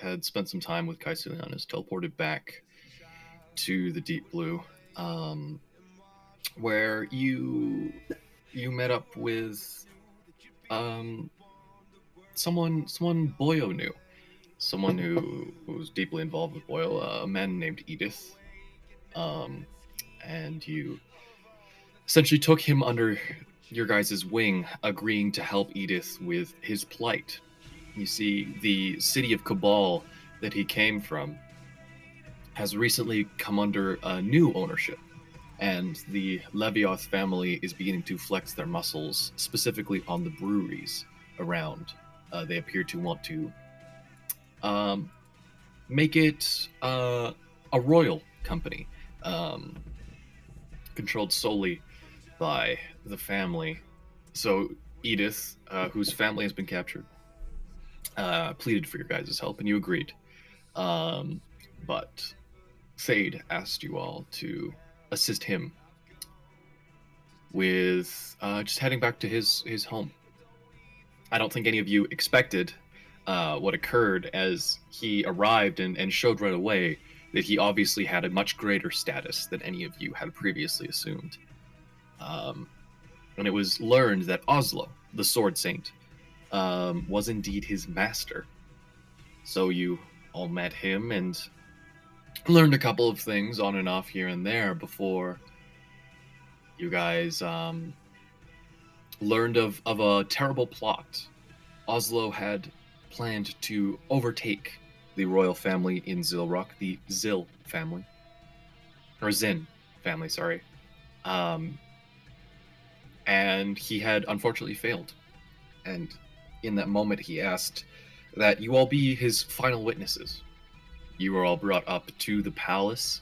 had spent some time with Kaisulian, is teleported back to the Deep Blue, um, where you met up with um, someone Boyo knew, someone who was deeply involved with Boyle, a man named Edith, um, and you essentially took him under your guys' wing, agreeing to help Edith with his plight. You see, the city of Cabal that he came from has recently come under a new ownership, and the Levioth family is beginning to flex their muscles, specifically on the breweries around. They appear to want to um, make it a royal company, um, controlled solely by the family. So Edith, whose family has been captured, pleaded for your guys' help, and you agreed. Um, but Thade asked you all to assist him with just heading back to his home. I don't think any of you expected what occurred as he arrived and showed right away that he obviously had a much greater status than any of you had previously assumed. Um, and it was learned that Oslo, the Sword Saint, was indeed his master. So you all met him and learned a couple of things on and off here and there before you guys learned of a terrible plot. Oslo had planned to overtake the royal family in Zilrock, the Zil family, or Zin family, sorry. Um, and he had unfortunately failed. And in that moment, he asked that you all be his final witnesses. You were all brought up to the palace,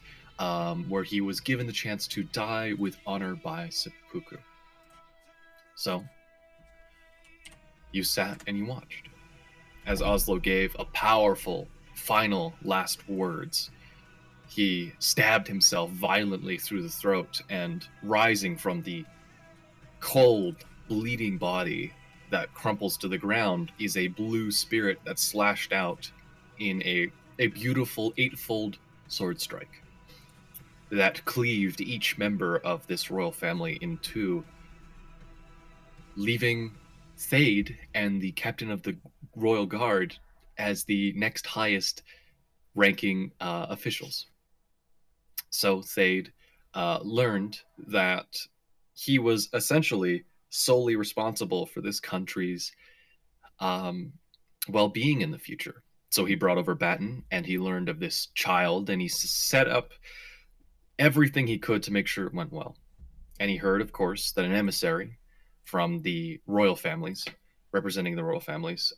where he was given the chance to die with honor by seppuku. So, you sat and you watched as Oslo gave a powerful, final last words. He stabbed himself violently through the throat, and rising from the cold, bleeding body that crumples to the ground is a blue spirit that slashed out in a beautiful eightfold sword strike that cleaved each member of this royal family in two, leaving Thade and the captain of the royal guard as the next highest ranking officials. So Thade learned that he was essentially solely responsible for this country's um, well-being in the future. So he brought over Batten, and he learned of this child, and he set up everything he could to make sure it went well. And he heard, of course, that an emissary from the royal families, representing the royal families,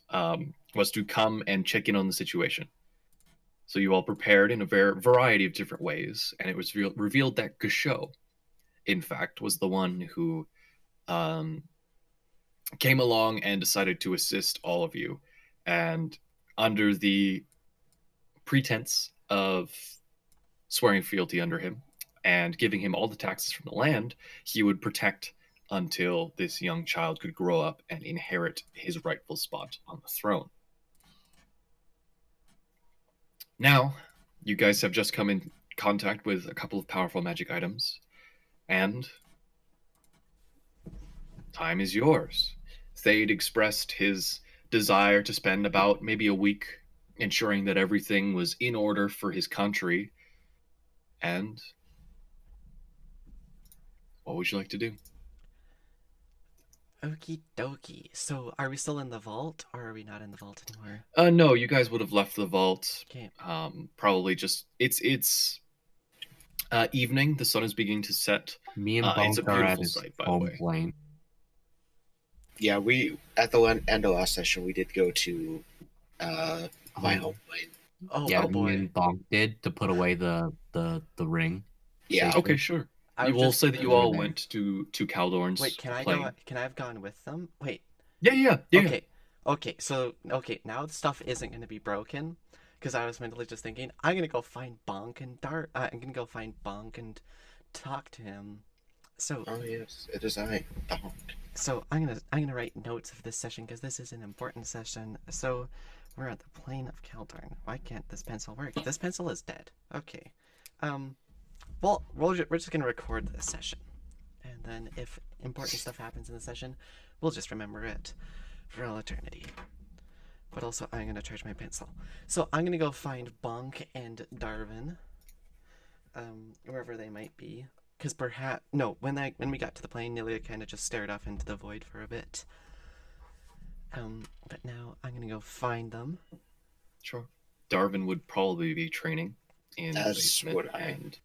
was to come and check in on the situation. So you all prepared in a variety of different ways, and it was revealed that Gasho, in fact, was the one who um, came along and decided to assist all of you. And under the pretense of swearing fealty under him and giving him all the taxes from the land, he would protect until this young child could grow up and inherit his rightful spot on the throne. Now, you guys have just come in contact with a couple of powerful magic items, and time is yours. Thade expressed his desire to spend about maybe a week ensuring that everything was in order for his country. And what would you like to do? Okie dokie. So, are we still in the vault, or are we not in the vault anymore? No, you guys would have left the vault. Okay. Probably just it's evening. The sun is beginning to set. Me and It's a Bonk are at beautiful his sight, by the home way. plane. Yeah, we at the end of last session we did go to my home plane. Oh, Yeah, oh me boy. and Bonk did to put away the ring. Yeah. Okay, sure. I You was will just- say that you Over all there. went to Caldorn's Wait, can I plane. go? Can I have gone with them? Wait. Yeah. Okay. Okay. So, now the stuff isn't going to be broken, because I was mentally just thinking, I'm gonna go find Bonk and Dart. I'm gonna go find Bonk and talk to him. So, Oh yes, it is I. Donk. I'm gonna write notes of this session because this is an important session. So, We're at the plane of Kaldorn. Why can't this pencil work? This pencil is dead. Okay. Well, we're just gonna record this session, and then if important stuff happens in the session, we'll just remember it for all eternity. But also, I'm gonna charge my pencil. So I'm gonna go find Bonk and Darwin, wherever they might be. Because perhaps when we got to the plane, Nilea kind of just stared off into the void for a bit. But now I'm gonna go find them. Sure. Darwin would probably be training in the As basement, would I. and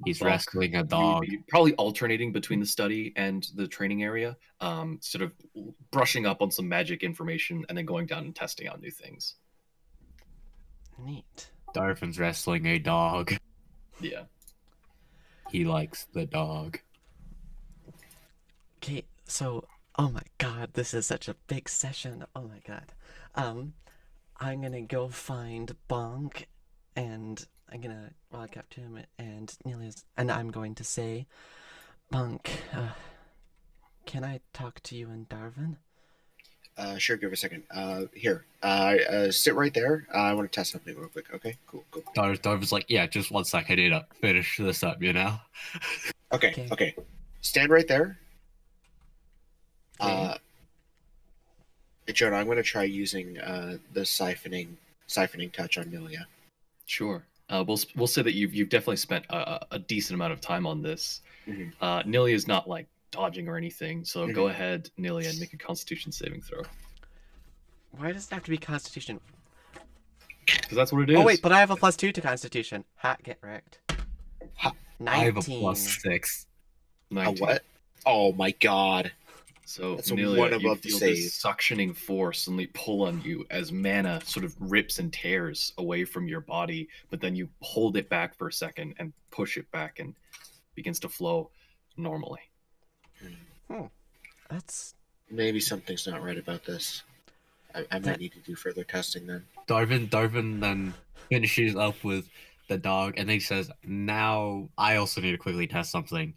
He's Bonk, wrestling a you would dog. be probably alternating between the study and the training area, sort of brushing up on some magic information and then going down and testing out new things. Neat. Darvin's wrestling a dog. Yeah. He likes the dog. Okay, so oh my god, this is such a big session. Oh my god. I'm gonna go find Bonk, and I'm gonna walk up to him and I'm going to say, Bonk, can I talk to you and Darwin? Sure, give a second. Here. Sit right there. I want to test something real quick. Okay, cool. Darvin's like, yeah, just 1 second. I need to finish this up, you know? Okay. Stand right there. Okay. Jonah, I'm going to try using the siphoning touch on Nilea. Sure. We'll say that you've definitely spent a decent amount of time on this. Mhm. Nilea is not like dodging or anything, so Mhm. go ahead, Nilea, and make a Constitution saving throw, Why does it have to be Constitution? because that's what it is. Oh wait, but I have a +2 to Constitution. Ha, get wrecked. Ha. 19. I have a +6. 19. A what? Oh my god. So That's a Nilea, one you above the feel save. this suctioning force suddenly pull on you as mana sort of rips and tears away from your body, but then you hold it back for a second and push it back and begins to flow normally. That's Maybe something's not right about this. I might need to do further testing then. Darvin then finishes up with the dog, and then he says, "Now I also need to quickly test something."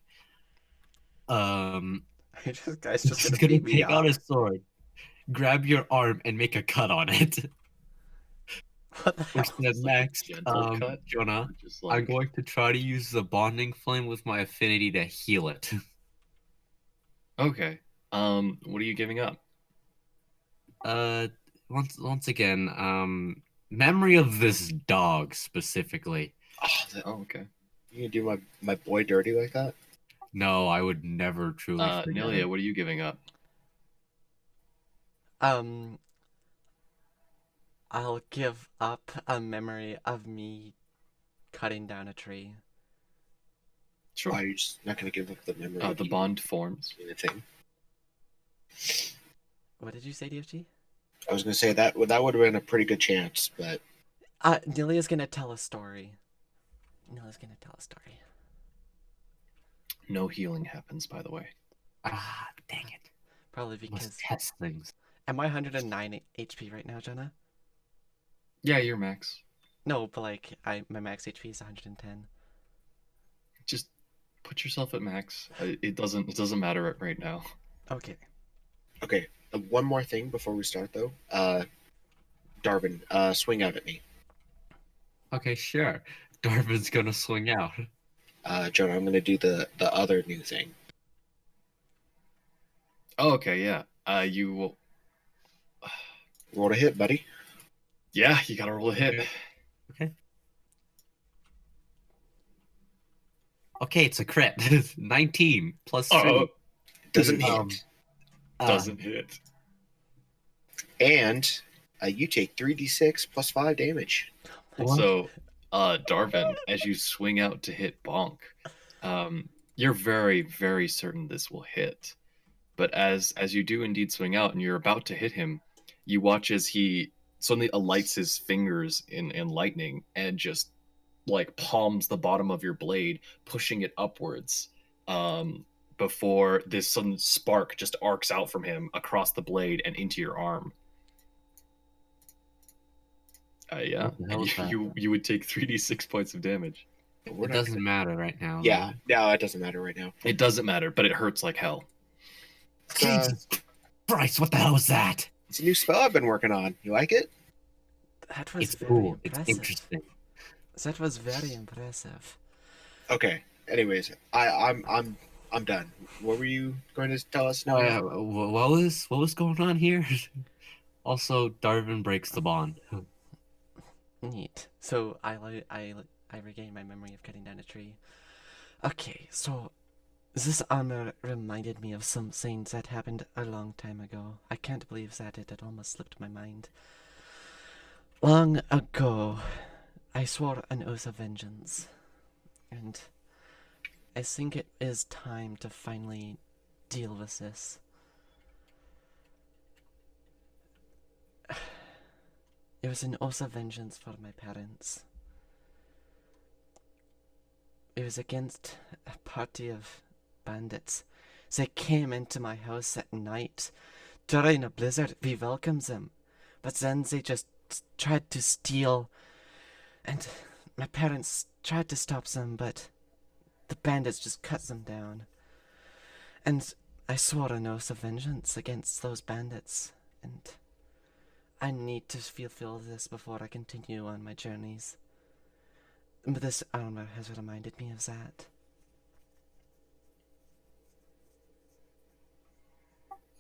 this guy's just He's gonna gonna beat me take out up. his sword, grab your arm, and make a cut on it. What the hell? Which said, It's like a next, gentle cut, Jonah, or just I'm like, going to try to use the bonding flame with my affinity to heal it. okay. What are you giving up? Once again, memory of this dog specifically. Oh, okay. You gonna do my boy dirty like that? No, I would never truly forget Nilea, it. what are you giving up? I'll give up a memory of me cutting down a tree. Sure. Why are you just not gonna give up the memory? of The you bond forms. doing the thing? What did you say, DFG? I was gonna say that would have been a pretty good chance, but Nilea's gonna tell a story. No healing happens, by the way. Ah, dang it. Probably Must because... test things. Am I 109 HP right now, Jenna? Yeah, you're max. No, but like, my max HP is 110. Just put yourself at max. It doesn't matter right now. Okay. okay. One more thing before we start though. Darwin, swing out at me. Okay, sure. Darvin's gonna swing out. Jonah, I'm gonna do the other new thing. Oh, okay, yeah. You will. Roll a hit, buddy. Yeah, you gotta roll a hit. Okay. Okay, it's a crit. 19 plus 2. Oh, Doesn't Um, hit. doesn't hit. And you take 3d6 plus 5 damage. What? So, Darvin, as you swing out to hit Bonk, you're very, very certain this will hit. But as you do indeed swing out and you're about to hit him, you watch as he suddenly alights his fingers in lightning and just like palms the bottom of your blade, pushing it upwards. Before this sudden spark just arcs out from him across the blade and into your arm. Yeah, What the hell is that? you would take 3d6 points of damage. It doesn't matter right now. Yeah, no, it doesn't matter right now. It doesn't matter, but it hurts like hell. Jesus Christ, what the hell was that? It's a new spell I've been working on. You like it? That was It's very cool. It's impressive. interesting. That was very impressive. Okay. Anyways, I'm done. What were you going to tell us now? What was going on here? Also, Darwin breaks the bond. Neat. So I regain my memory of cutting down a tree. Okay, so this armor reminded me of some things that happened a long time ago. I can't believe that it had almost slipped my mind. Long ago, I swore an oath of vengeance, and I think it is time to finally deal with this. It was an oath of vengeance for my parents. It was against a party of bandits. They came into my house at night. During a blizzard, we welcomed them. But then they just tried to steal. And my parents tried to stop them, but the bandits just cut them down. And I swore an oath of vengeance against those bandits. And I need to fulfill this before I continue on my journeys. But this armor has reminded me of that.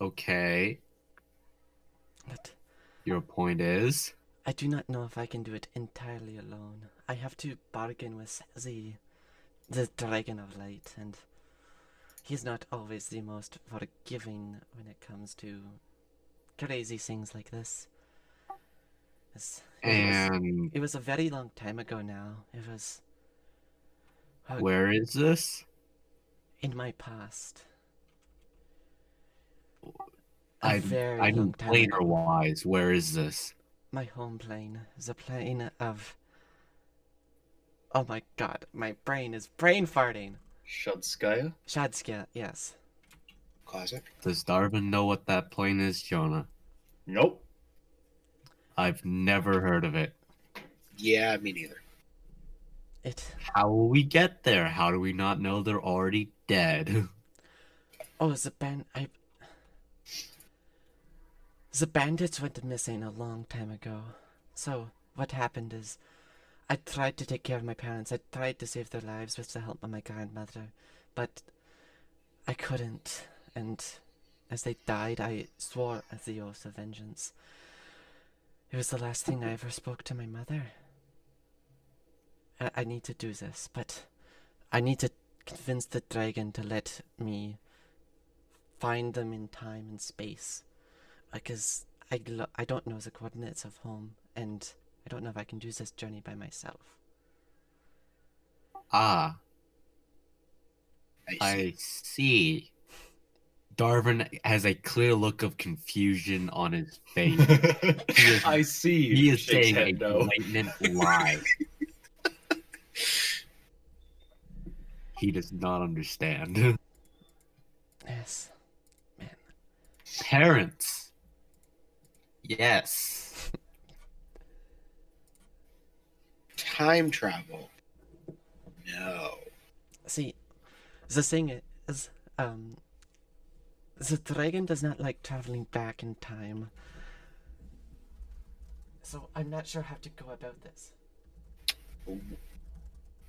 Okay, But your point is? I do not know if I can do it entirely alone. I have to bargain with the Dragon of Light, and he's not always the most forgiving when it comes to crazy things like this. And It was a very long time ago now. It was where is this? in my past. I Very I long mean, time planar ago. wise, where is this? My home plane. The plane of. Oh my god, my brain is brain farting. Shudskaya? Shadskia, yes. Classic. Does Darwin know what that plane is, Jonah? Nope. I've never heard of it. Yeah, me neither. It. How will we get there? How do we not know they're already dead? Oh, the bandits went missing a long time ago. So, what happened is, I tried to take care of my parents. I tried to save their lives with the help of my grandmother. But I couldn't. And as they died, I swore the oath of vengeance. It was the last thing I ever spoke to my mother. I need to do this, but I need to convince the dragon to let me find them in time and space. Because I don't know the coordinates of home, and I don't know if I can do this journey by myself. Ah, I see. I see. Darwin has a clear look of confusion on his face. I see. He is Shakes saying a head no. blatant lie. He does not understand. Yes. Man. Parents. Yes. Time travel. No. See, the thing is, the dragon does not like traveling back in time. So I'm not sure how to go about this.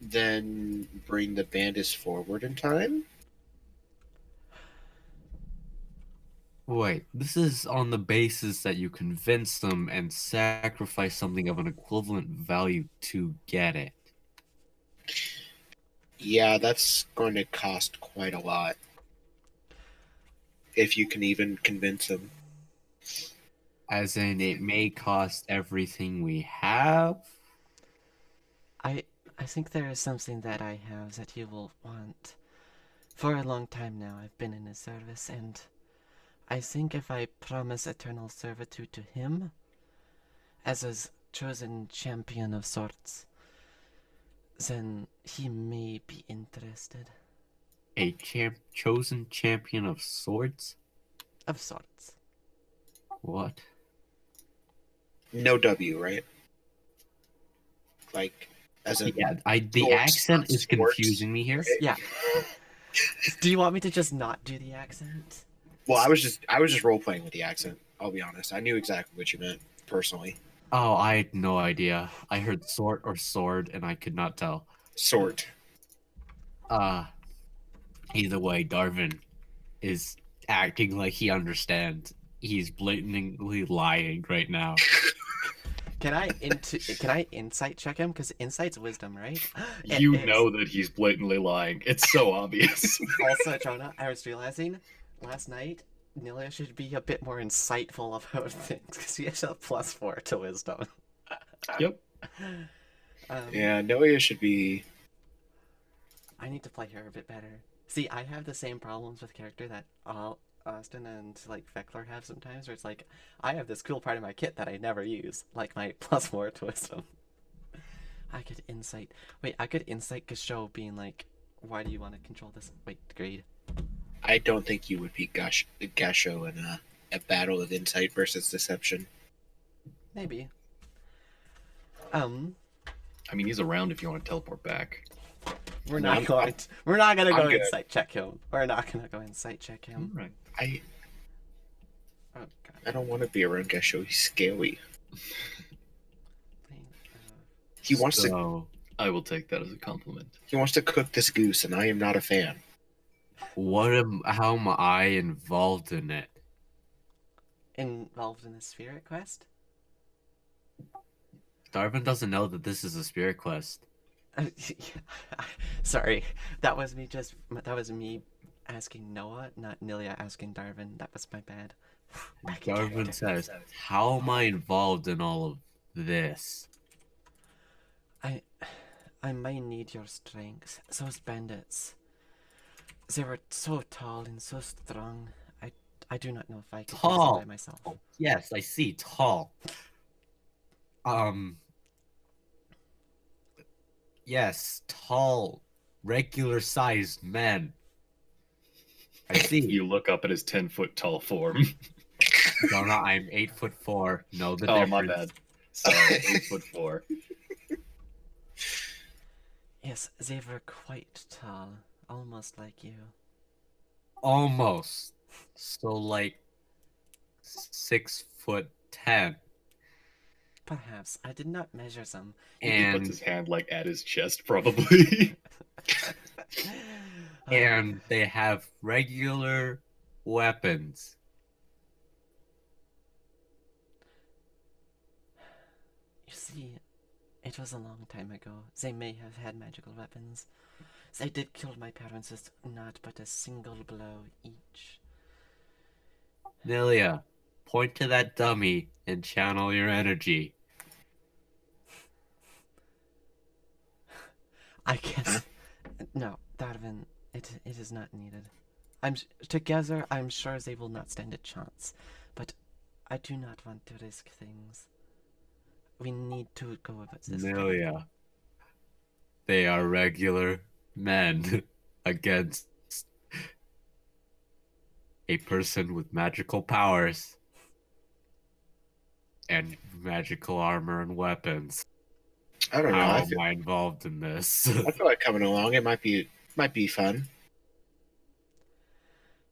Then bring the bandits forward in time? Wait, this is on the basis that you convince them and sacrifice something of an equivalent value to get it. Yeah, that's going to cost quite a lot. If you can even convince them. As in, it may cost everything we have. I think there is something that I have that you will want. For a long time now, I've been in his service, and I think if I promise eternal servitude to him, as his chosen champion of sorts, then he may be interested. A chosen champion of swords? Of sorts. What? No W, right? Like, as a Yeah, the swords, accent not is sports, confusing me here. right? Yeah. Do you want me to just not do the accent? Well, I was just role playing with the accent. I'll be honest. I knew exactly what you meant personally. Oh, I had no idea. I heard sort or sword, and I could not tell. Sort. Uh, Either way, Darvin is acting like he understands. He's blatantly lying right now. Can I insight check him? Because insight's wisdom, right? It You is. know that he's blatantly lying. It's so obvious. Also, Jonah, I was realizing last night Nilea should be a bit more insightful about things because she has a +4 to wisdom. Yep. Yeah, Nilea should be. I need to play her a bit better. See, I have the same problems with character that Austin and like Vector have sometimes, where it's like I have this cool part of my kit that I never use, like my +4 to wisdom. I could insight. Wait, I could insight Gasho being like, "Why do you want to control this?" Wait, grade. I don't think you would beat Gasho in a battle of insight versus deception. Maybe. I mean, he's around if you want to teleport back. We're No, not I'm- going. We're not gonna I'm go good. insight check him. We're not gonna go insight check him. All right. I Oh I don't want to be around Gasho. He's scary. god. He wants to So, I will take that as a compliment. cook this goose, and I am not a fan. how am I involved in it? Involved in the spirit quest? Darvin doesn't know that this is a spirit quest. Sorry, that was me asking Noah, not Nilea asking Darvin. That was my bad. Back in Darvin character. says, "How am I involved in all of this?" I might need your strength. Those bandits. They were so tall and so strong. I do not know if I could do Tall. this by myself. Yes, I see. Tall. Yes, tall, regular-sized men. I see. You look up at his 10-foot tall form. Jonah, I'm 8'4". Know the Oh, difference. my bad. Sorry, 8'4". Yes, they were quite tall, almost like you. Almost. So like 6'10". Perhaps I did not measure them. He puts And his hand like at his chest, probably. and they have regular weapons. You see, it was a long time ago. They may have had magical weapons. They did kill my parents with not but a single blow each. Nilea, point to that dummy and channel your energy. I guess. No, Darwin, it is not needed. Together, I'm sure they will not stand a chance. But I do not want to risk things. We need to go about this. Nilea, they are regular men against a person with magical powers and magical armor and weapons. I don't know. How I am I involved in this? feel like coming along. It might be fun.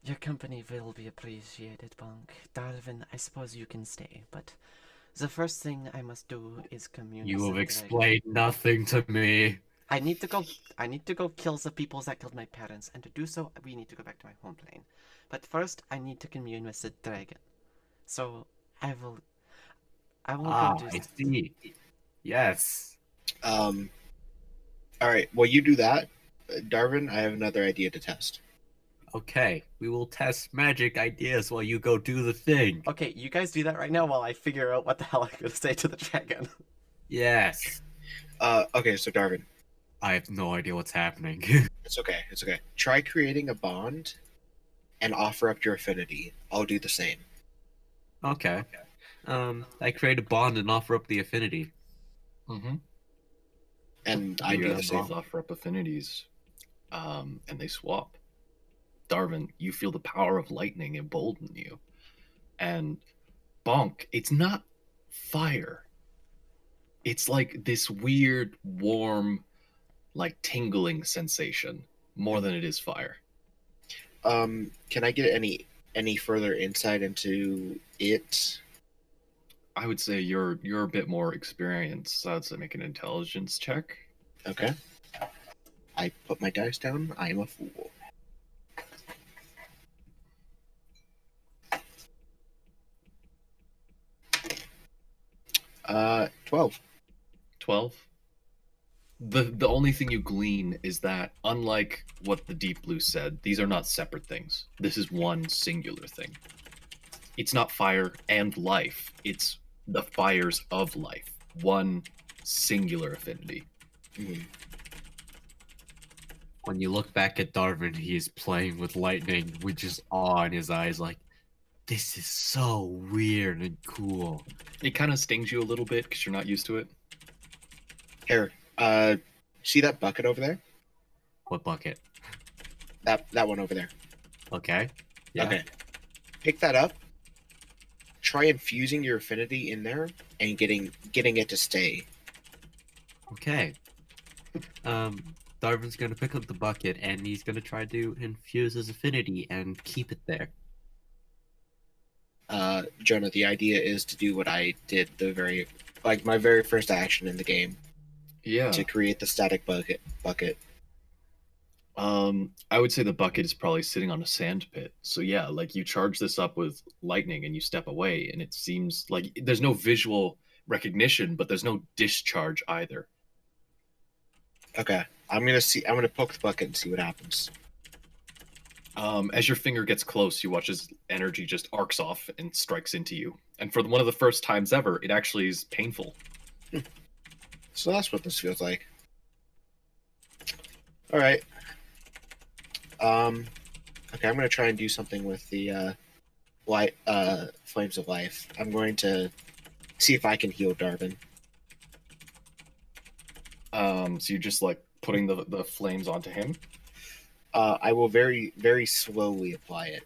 Your company will be appreciated, Bonk. Darwin, I suppose you can stay, but the first thing I must do is commune You with have the explained nothing to me. I need to go kill the people that killed my parents, and to do so, we need to go back to my home plane. But first, I need to commune with the dragon. So, I will go do I that. see. Yes. All right. Well, you do that, Darwin. I have another idea to test. Okay, we will test magic ideas while you go do the thing. Okay, you guys do that right now while I figure out what the hell I'm gonna say to the dragon. Yes. Okay. So Darwin, I have no idea what's happening. it's okay. It's okay. Try creating a bond, and offer up your affinity. I'll do the same. Okay. I create a bond and offer up the affinity. Mm-hmm. And I You do the guys same. both offer up affinities, and they swap. Darwin, you feel the power of lightning embolden you. And Bonk, it's not fire. It's like this weird, warm, like tingling sensation more than it is fire. Can I get any further insight into it? I would say you're a bit more experienced, so I'd say make an intelligence check. Okay. I put my dice down. I am a fool. 12. 12. The only thing you glean is that, unlike what the Deep Blue said, these are not separate things. This is one singular thing. It's not fire and life. It's the fires of life. One singular affinity. Mhm. When you look back at Darwin, he is playing with lightning with just awe in his eyes, like, this is so weird and cool. It kind of stings you a little bit because you're not used to it. Here, see that bucket over there? What bucket? That one over there. Okay. Yeah. Okay. Pick that up. Try infusing your affinity in there and getting it to stay. Okay. Darwin's gonna pick up the bucket and he's gonna try to infuse his affinity and keep it there. Jonah, the idea is to do what I did my very first action in the game Yeah. to create the static bucket. I would say the bucket is probably sitting on a sand pit. So yeah, like you charge this up with lightning and you step away, and it seems like there's no visual recognition, but there's no discharge either. Okay. I'm gonna poke the bucket and see what happens. As your finger gets close, you watch as energy just arcs off and strikes into you. And for one of the first times ever, it actually is painful. So that's what this feels like. All right. Okay, I'm gonna try and do something with the light flames of life. I'm going to see if I can heal Darwin. So you're just like putting the flames onto him. I will very, very slowly apply it.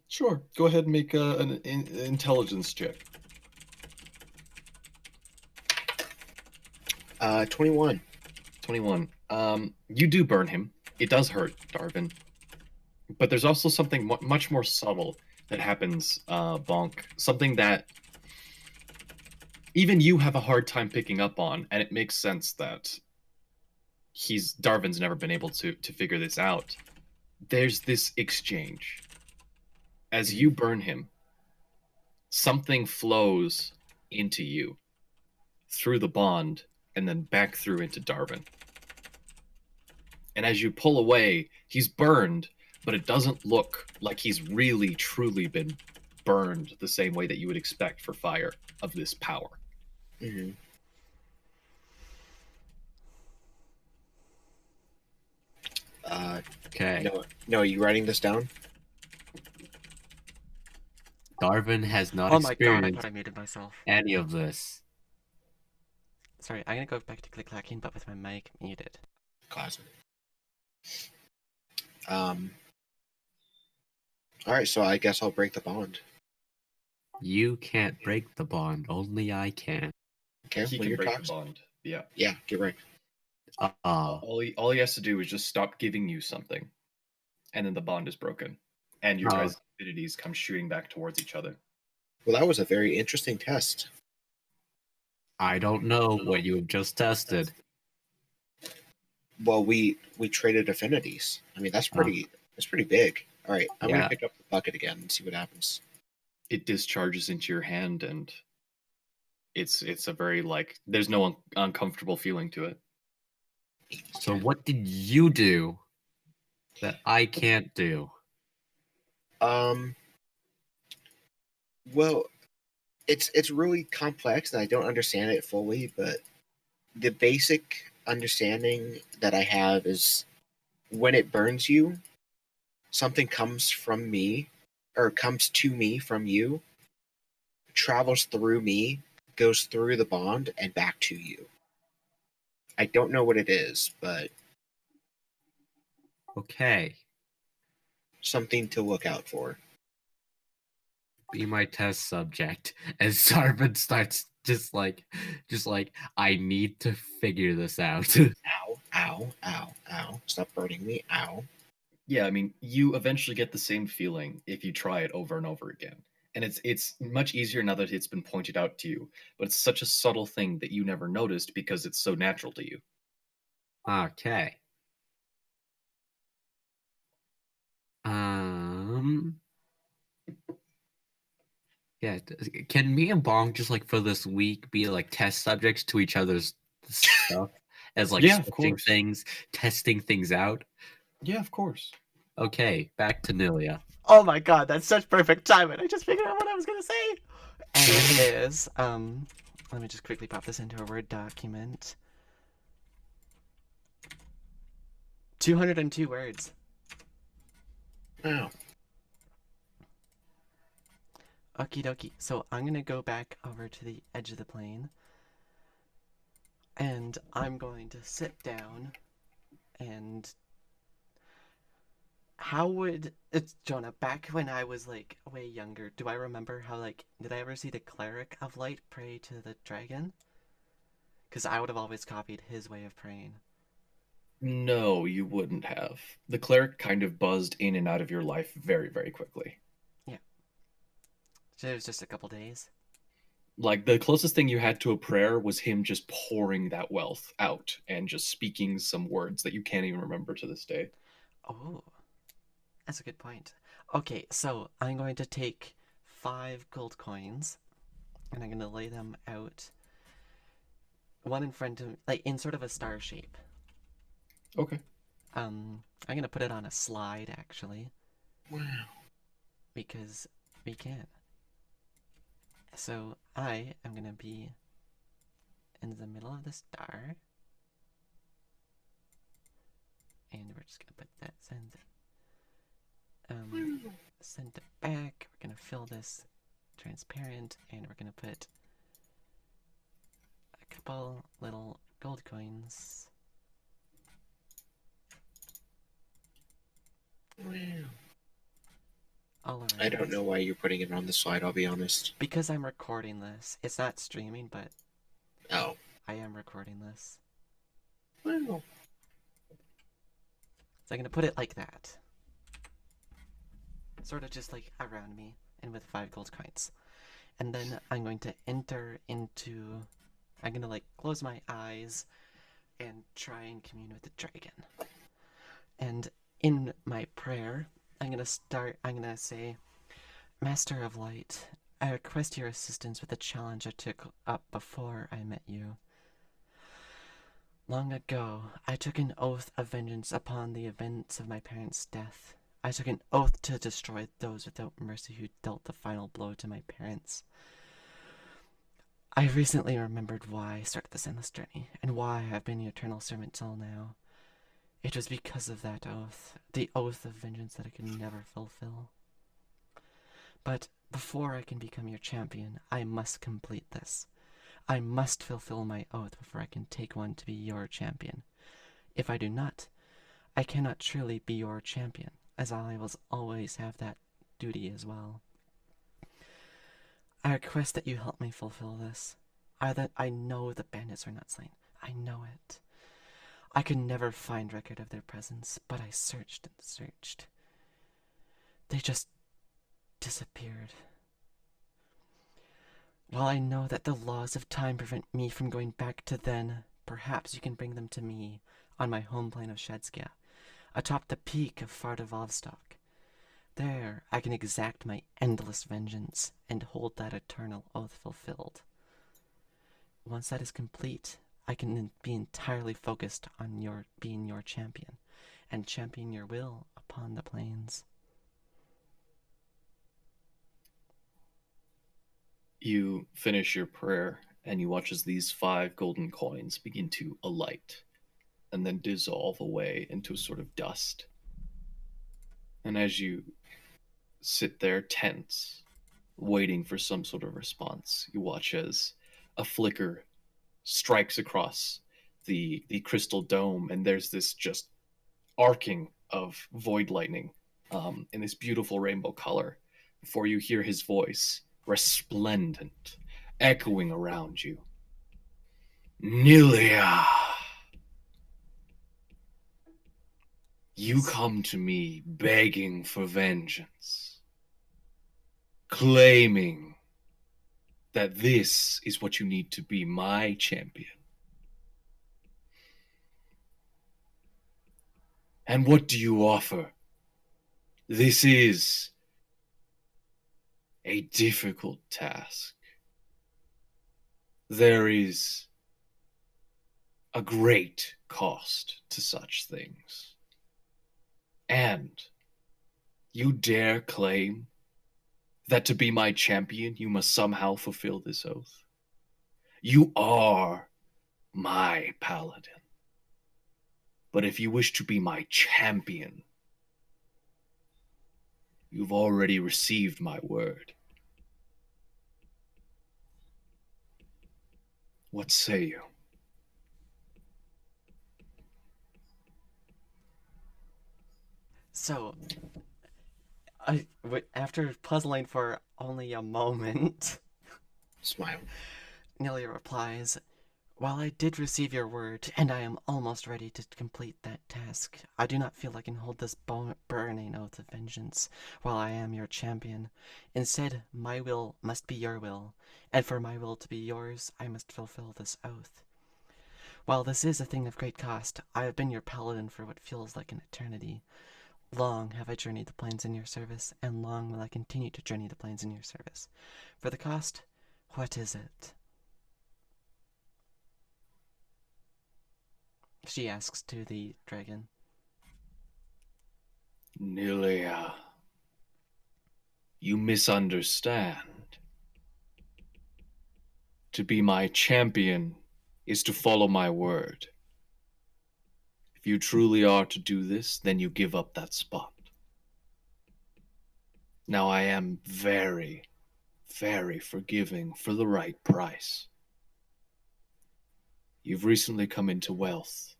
Sure. Go ahead and make an intelligence check. 21. 21. You do burn him. It does hurt, Darwin. But there's also something much more subtle that happens, Bonk. Something that even you have a hard time picking up on, and it makes sense that Darwin's never been able to figure this out. There's this exchange. As you burn him, something flows into you through the bond and then back through into Darwin. And as you pull away, he's burned, but it doesn't look like he's really truly been burned the same way that you would expect for fire of this power. Mm-hmm. Okay. No, are you writing this down? Darwin has not Oh my god, I experienced thought I muted myself. any of this. Sorry, I'm gonna go back to click-clacking, but with my mic muted. Classic. All right, so I guess I'll break the bond. You can't break the bond, only I can. Okay, He well, can you're break talking. the bond. Yeah. Yeah, get right. All he has to do is just stop giving you something, and then the bond is broken, and your Oh. guys' affinities come shooting back towards each other. Well, that was a very interesting test. I don't know what you have just tested. Well, we traded affinities. I mean, that's pretty big. All right, I'm Yeah. gonna pick up the bucket again and see what happens. It discharges into your hand, and it's a very there's no uncomfortable feeling to it. So what did you do that I can't do? Well, it's really complex and I don't understand it fully, but the basic understanding that I have is when it burns you, something comes from me or comes to me from you, travels through me, goes through the bond and back to you. I don't know what it is, but Okay. something to look out for. Be my test subject. As Darwin starts just like, I need to figure this out. Ow, ow, ow, ow. Stop burning me, ow. Yeah, I mean, you eventually get the same feeling if you try it over and over again. And it's much easier now that it's been pointed out to you, but it's such a subtle thing that you never noticed because it's so natural to you. Okay. Um. Yeah. Can me and Bong just like for this week be like test subjects to each other's stuff as like Yeah, of switching course. things, testing things out? Yeah, of course. Okay, back to Nilea. Oh my god, that's such perfect timing. I just figured out what I was gonna say. And it is, let me just quickly pop this into a Word document. 202 words. Wow. Okie dokie. So I'm gonna go back over to the edge of the plane. And I'm going to sit down and how would it's Jonah, back when I was like way younger, do I remember how like did I ever see the cleric of light pray to the dragon? Because I would have always copied his way of praying. No, you wouldn't have. The cleric kind of buzzed in and out of your life very, very quickly. Yeah. So it was just a couple days. Like the closest thing you had to a prayer was him just pouring that wealth out and just speaking some words that you can't even remember to this day. Oh, that's a good point. Okay, so I'm going to take 5 gold coins and I'm going to lay them out one in front of like in sort of a star shape. Okay. I'm going to put it on a slide actually Wow. because we can. So I am going to be in the middle of the star. And we're just going to put that send it back. We're going to fill this transparent and we're going to put a couple little gold coins. Wow. All over I don't this. know why you're putting it on the slide, I'll be honest. Because I'm recording this. It's not streaming, but Oh. I am recording this. Wow. So I'm going to put it like that. Sort of just like around me and with 5 gold coins. And then I'm going to enter into. I'm going to like close my eyes and try and commune with the dragon. And in my prayer, I'm going to say, Master of Light, I request your assistance with a challenge I took up before I met you. Long ago, I took an oath of vengeance upon the events of my parents' death. I took an oath to destroy those without mercy who dealt the final blow to my parents. I recently remembered why I started this endless journey, and why I have been your eternal servant till now. It was because of that oath, the oath of vengeance that I could never fulfill. But before I can become your champion, I must complete this. I must fulfill my oath before I can take one to be your champion. If I do not, I cannot truly be your champion, as I will always have that duty as well. I request that you help me fulfill this. I know the bandits are not slain. I know it. I could never find record of their presence, but I searched and searched. They just disappeared. While I know that the laws of time prevent me from going back to then, perhaps you can bring them to me on my home plane of Shedskia, atop the peak of Fardavovstok. There, I can exact my endless vengeance and hold that eternal oath fulfilled. Once that is complete, I can be entirely focused on being your champion, and champion your will upon the plains. You finish your prayer and you watch as these 5 golden coins begin to alight and then dissolve away into a sort of dust. And as you sit there tense, waiting for some sort of response, you watch as a flicker strikes across the crystal dome, and there's this just arcing of void lightning in this beautiful rainbow color before you hear his voice, resplendent, echoing around you. Nilea, you come to me begging for vengeance. claiming that this is what you need to be my champion. And what do you offer? This is a difficult task. There is a great cost to such things. And you dare claim that to be my champion, you must somehow fulfill this oath? You are my paladin. But if you wish to be my champion, you've already received my word. What say you? So, after puzzling for only a moment, Smile. Nilea replies, "While I did receive your word, and I am almost ready to complete that task, I do not feel I can hold this burning oath of vengeance while I am your champion. Instead, my will must be your will, and for my will to be yours, I must fulfill this oath. While this is a thing of great cost, I have been your paladin for what feels like an eternity. Long have I journeyed the plains in your service, and long will I continue to journey the plains in your service. For the cost, what is it?" She asks to the dragon. Nilea, you misunderstand. To be my champion is to follow my word. If you truly are to do this, then you give up that spot. Now I am very, very forgiving for the right price. You've recently come into wealth.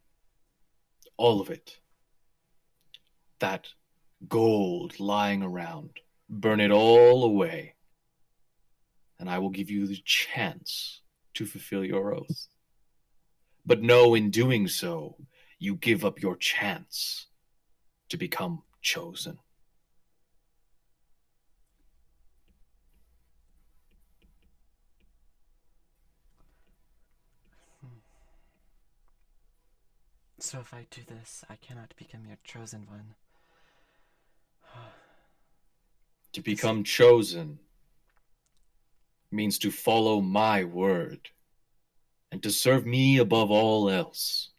All of it. That gold lying around. Burn it all away. And I will give you the chance to fulfill your oath. But know in doing so, you give up your chance to become chosen. So if I do this, I cannot become your chosen one. To become chosen means to follow my word and to serve me above all else.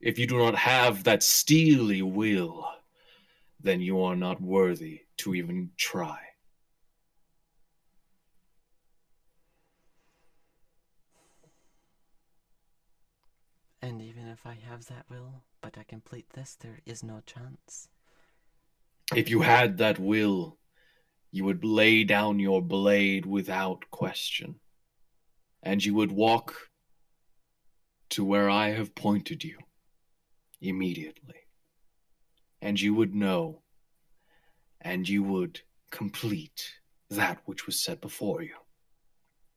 If you do not have that steely will, then you are not worthy to even try. And even if I have that will, but I complete this, there is no chance. If you had that will, you would lay down your blade without question, and you would walk to where I have pointed you immediately. And you would know, and you would complete that which was set before you.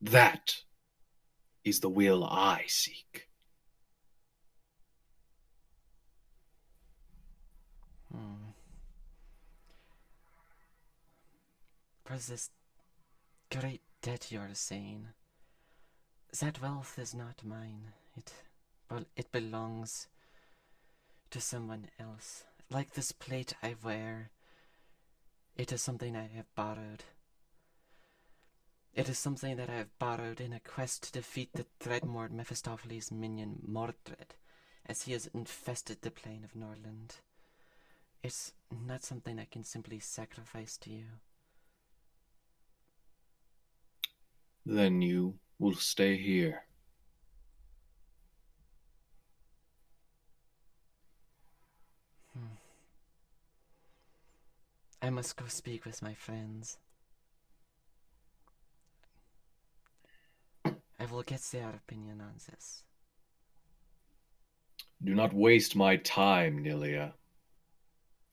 That is the will I seek. For this great debt you're saying, that wealth is not mine. It belongs to someone else. Like this plate I wear, it is something I have borrowed. It is something that I have borrowed in a quest to defeat the Dreadmord Mephistopheles' minion Mordred, as he has infested the plain of Norland. It's not something I can simply sacrifice to you. Then you will stay here. I must go speak with my friends. I will get their opinion on this. Do not waste my time, Nilea,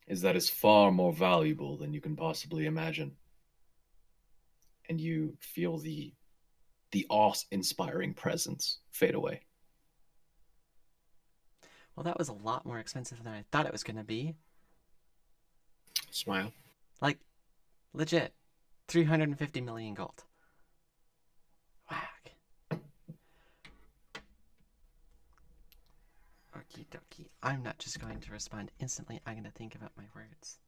as that is far more valuable than you can possibly imagine. And you feel the awe-inspiring presence fade away. Well, that was a lot more expensive than I thought it was going to be. Smile. Like, legit. 350 million gold. Whack. Okie dokie. I'm not just going to respond instantly. I'm going to think about my words.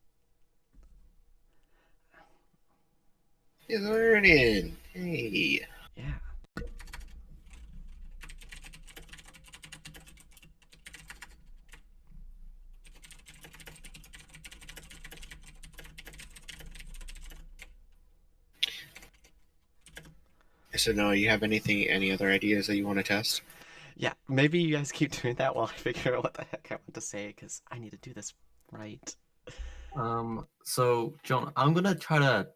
You're learning. Hey. Yeah. So now, you have any other ideas that you want to test? Yeah, maybe you guys keep doing that while I figure out what the heck I want to say, because I need to do this right. So John, I'm gonna try to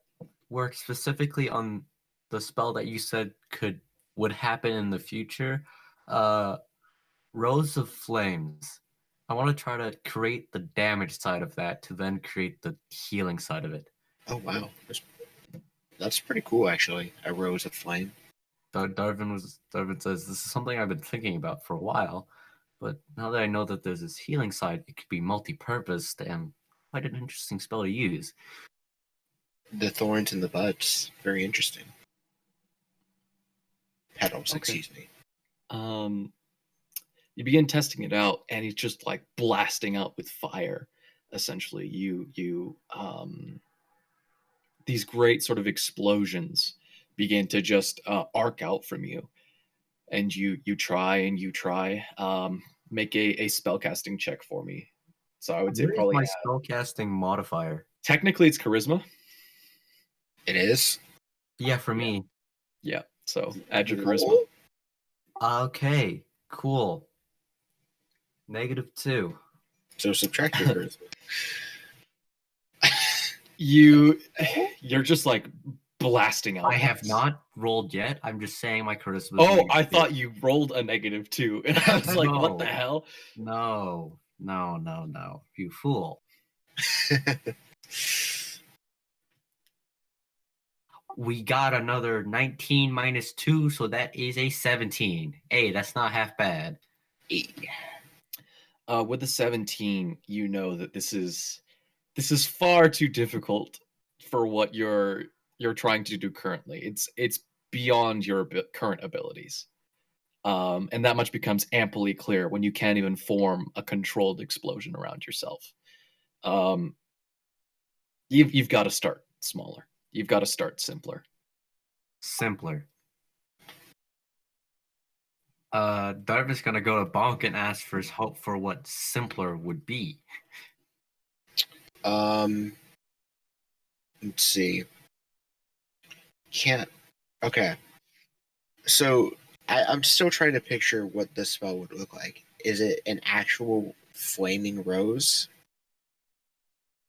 work specifically on the spell that you said would happen in the future. Rose of Flames. I want to try to create the damage side of that to then create the healing side of it. Oh wow, that's pretty cool actually. A rose of flame. Darvin says this is something I've been thinking about for a while, but now that I know that there's this healing side, it could be multi-purposed and quite an interesting spell to use. The thorns and the buds. Very interesting. Petals, Okay. excuse me. You begin testing it out, and he's just like blasting out with fire. Essentially, these great sort of explosions begin to just arc out from you, and you try and you try. Make a spellcasting check for me. So I would say What is probably my spellcasting modifier? technically it's charisma. It is. Yeah, for me. Yeah. So add your charisma. Roll. Okay, cool. -2. So subtract your charisma. You're just like blasting out. I have lights. not rolled yet. I'm just saying my charisma. Oh, I thought you rolled a -2, and I was like, "What the No. hell?" No. You fool. We got another 19 minus 2, so that is a 17. Hey, that's not half bad. With the 17, you know that this is far too difficult for what you're trying to do currently. It's beyond your current abilities, and that much becomes amply clear when you can't even form a controlled explosion around yourself. You've got to start smaller. You've got to start simpler. Simpler. Darvin's gonna go to Bonk and ask for his hope for what simpler would be. Let's see. Can't. Okay. So I'm still trying to picture what this spell would look like. Is it an actual flaming rose,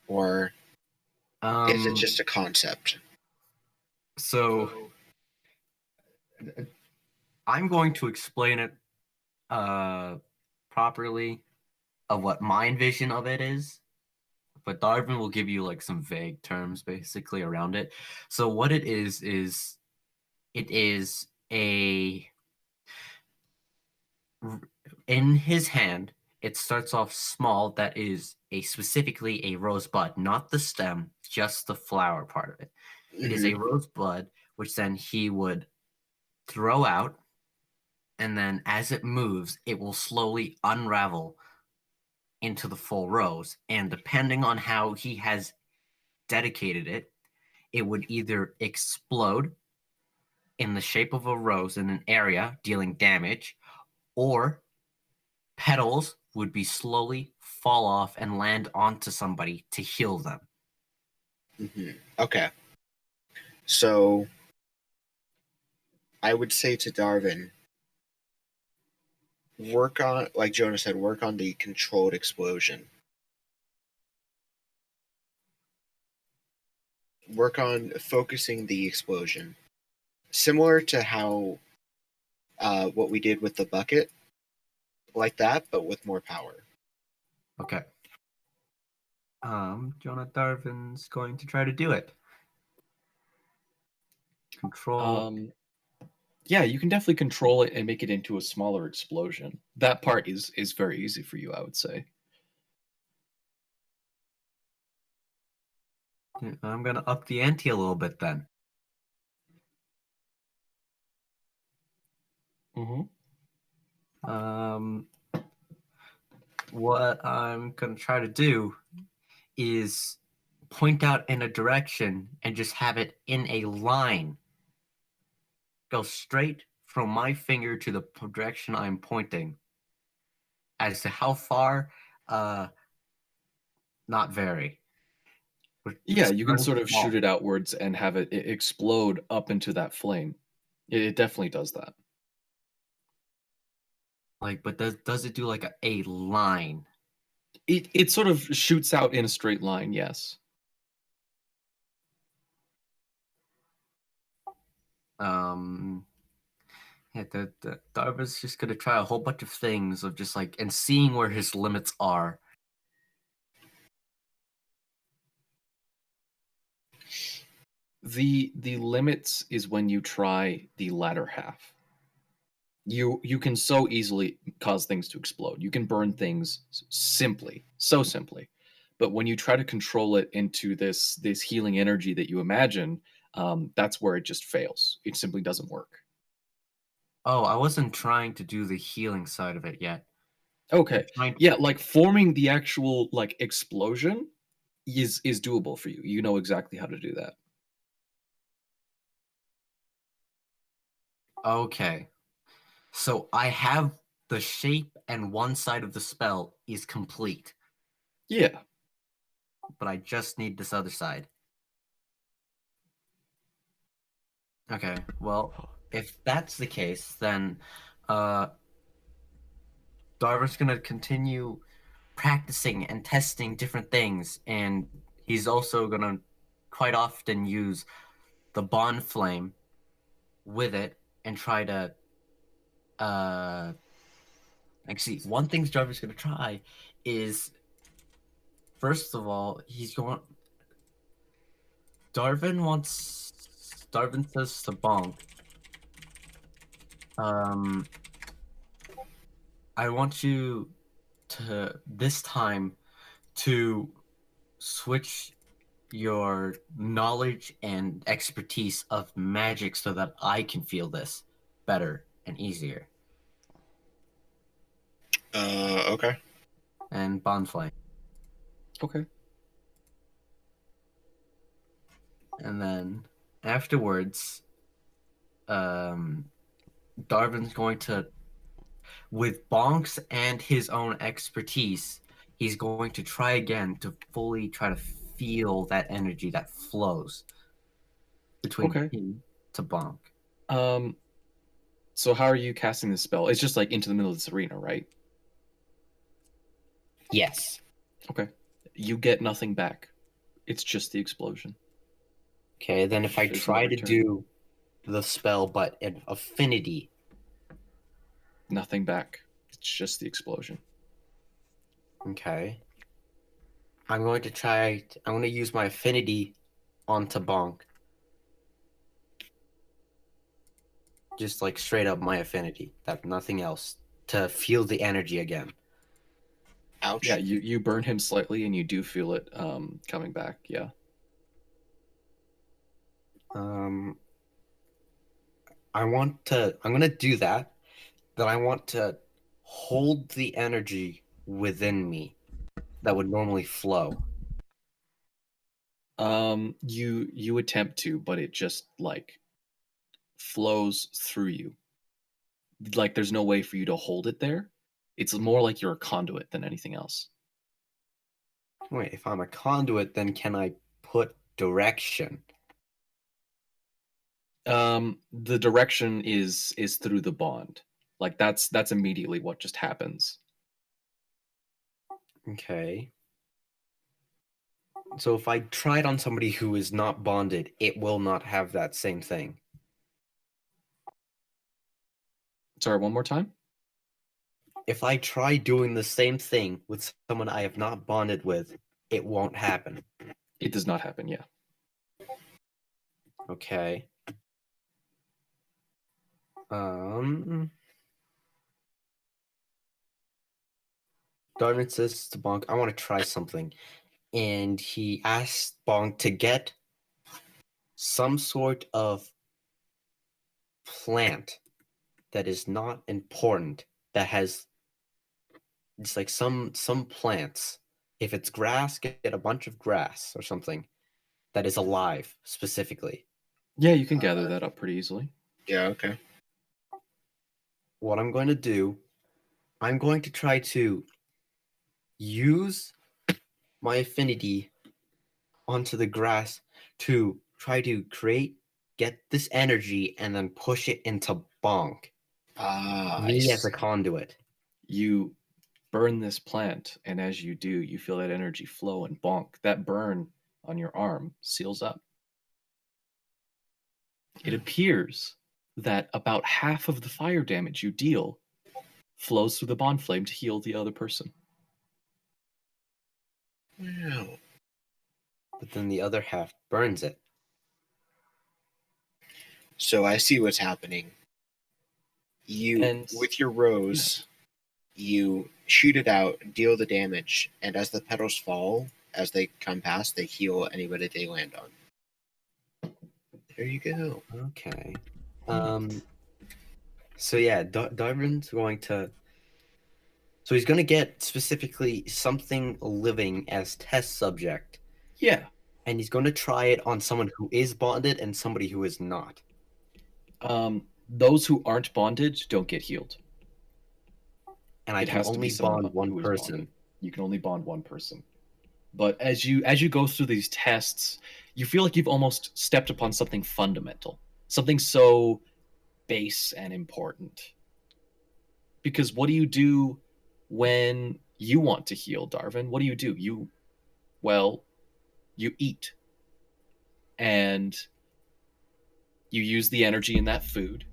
or is it just a concept? So I'm going to explain it properly of what my vision of it is, but Darwin will give you like some vague terms basically around it. So what it is it is in his hand, it starts off small, that is specifically a rosebud, not the stem, just the flower part of it. It is a rosebud, which then he would throw out, and then as it moves, it will slowly unravel into the full rose. And depending on how he has dedicated it, it would either explode in the shape of a rose in an area, dealing damage, or petals would be slowly fall off and land onto somebody to heal them. Okay. So I would say to Darwin, work on, like Jonah said, work on the controlled explosion. Work on focusing the explosion. Similar to how what we did with the bucket, like that, but with more power. Okay. Jonah Darvin's going to try to do it. Control. Yeah, you can definitely control it and make it into a smaller explosion. That part is very easy for you, I would say. I'm gonna up the ante a little bit then. Mm-hmm. Um, what I'm gonna try to do is point out in a direction and just have it in a line. Go straight from my finger to the direction I'm pointing. As to how far, not vary. We're Yeah, you can starting sort of small. shoot it outwards and have it explode up into that flame. It definitely does that. Like, but does it do like a line? It sort of shoots out in a straight line, yes. Yeah, the Darva's just gonna try a whole bunch of things of just like and seeing where his limits are. The limits is when you try the latter half. You can so easily cause things to explode. You can burn things simply, so simply. But when you try to control it into this healing energy that you imagine, that's where it just fails. It simply doesn't work. Oh, I wasn't trying to do the healing side of it yet. I'm Okay, trying. yeah, like forming the actual like explosion is doable for you. You know exactly how to do that. Okay, so I have the shape and one side of the spell is complete, Yeah. but I just need this other side. Okay, well, if that's the case, then uh Darver's gonna continue practicing and testing different things, and he's also gonna quite often use the bond flame with it and try to actually one thing Darver's gonna try is first of all he's going Darvin says to Bonk, um I want you to this time to switch your knowledge and expertise of magic so that I can feel this better and easier. Okay. And Bonflame. Okay. And then afterwards, Darvin's going to, with Bonks and his own expertise, he's going to try again to fully try to feel that energy that flows between Okay. him to Bonk. Um. So how are you casting this spell? It's just like into the middle of this arena, right? Yes. Okay. You get nothing back. It's just the explosion. Okay, then if I There's no try to return. do the spell but an affinity, Nothing back. It's just the explosion. okay. I'm going to try. I'm going to use my affinity onto Bonk. Just like straight up my affinity. That nothing else. To feel the energy again. Ouch. Yeah, you burn him slightly and you do feel it coming back. Yeah. Um, I want to. I'm going to do that. Then I want to hold the energy within me that would normally flow. You attempt to, but it just like flows through you. Like there's no way for you to hold it there. It's more like you're a conduit than anything else. Wait, if I'm a conduit, then can I put direction? The direction is through the bond. Like that's immediately what just happens. Okay. So if I try it on somebody who is not bonded, it will not have that same thing. Sorry, one more time. If I try doing the same thing with someone I have not bonded with, it won't happen. It does not happen. Yeah. Okay. Um. Darwin says to Bonk, I want to try something. and he asks Bonk to get some sort of plant that is not important, that has just like some plants. If it's grass, get a bunch of grass or something that is alive specifically. Yeah, you can gather that up pretty easily. Yeah, okay. What I'm going to do, I'm going to try to use my affinity onto the grass to try to get this energy and then push it into Bonk. Ah, Me as a conduit. You burn this plant, and as you do, you feel that energy flow and bonk. That burn on your arm seals up. It appears that about half of the fire damage you deal flows through the bond flame to heal the other person. Wow. But then the other half burns it. So I see what's happening. You, And with your rose, you shoot it out, deal the damage, and as the petals fall, as they come past, they heal anybody they land on. There you go. Okay. So yeah, Darwin's going to. So he's going to get specifically something living as test subject, yeah, and he's going to try it on someone who is bonded and somebody who is not. those who aren't bonded don't get healed. And I It can has to be only someone bond one who is person. bonded. You can only bond one person. But as you go through these tests, you feel like you've almost stepped upon something fundamental, something so base and important. Because what do you do when you want to heal, Darwin? What do? You eat. And you use the energy in that food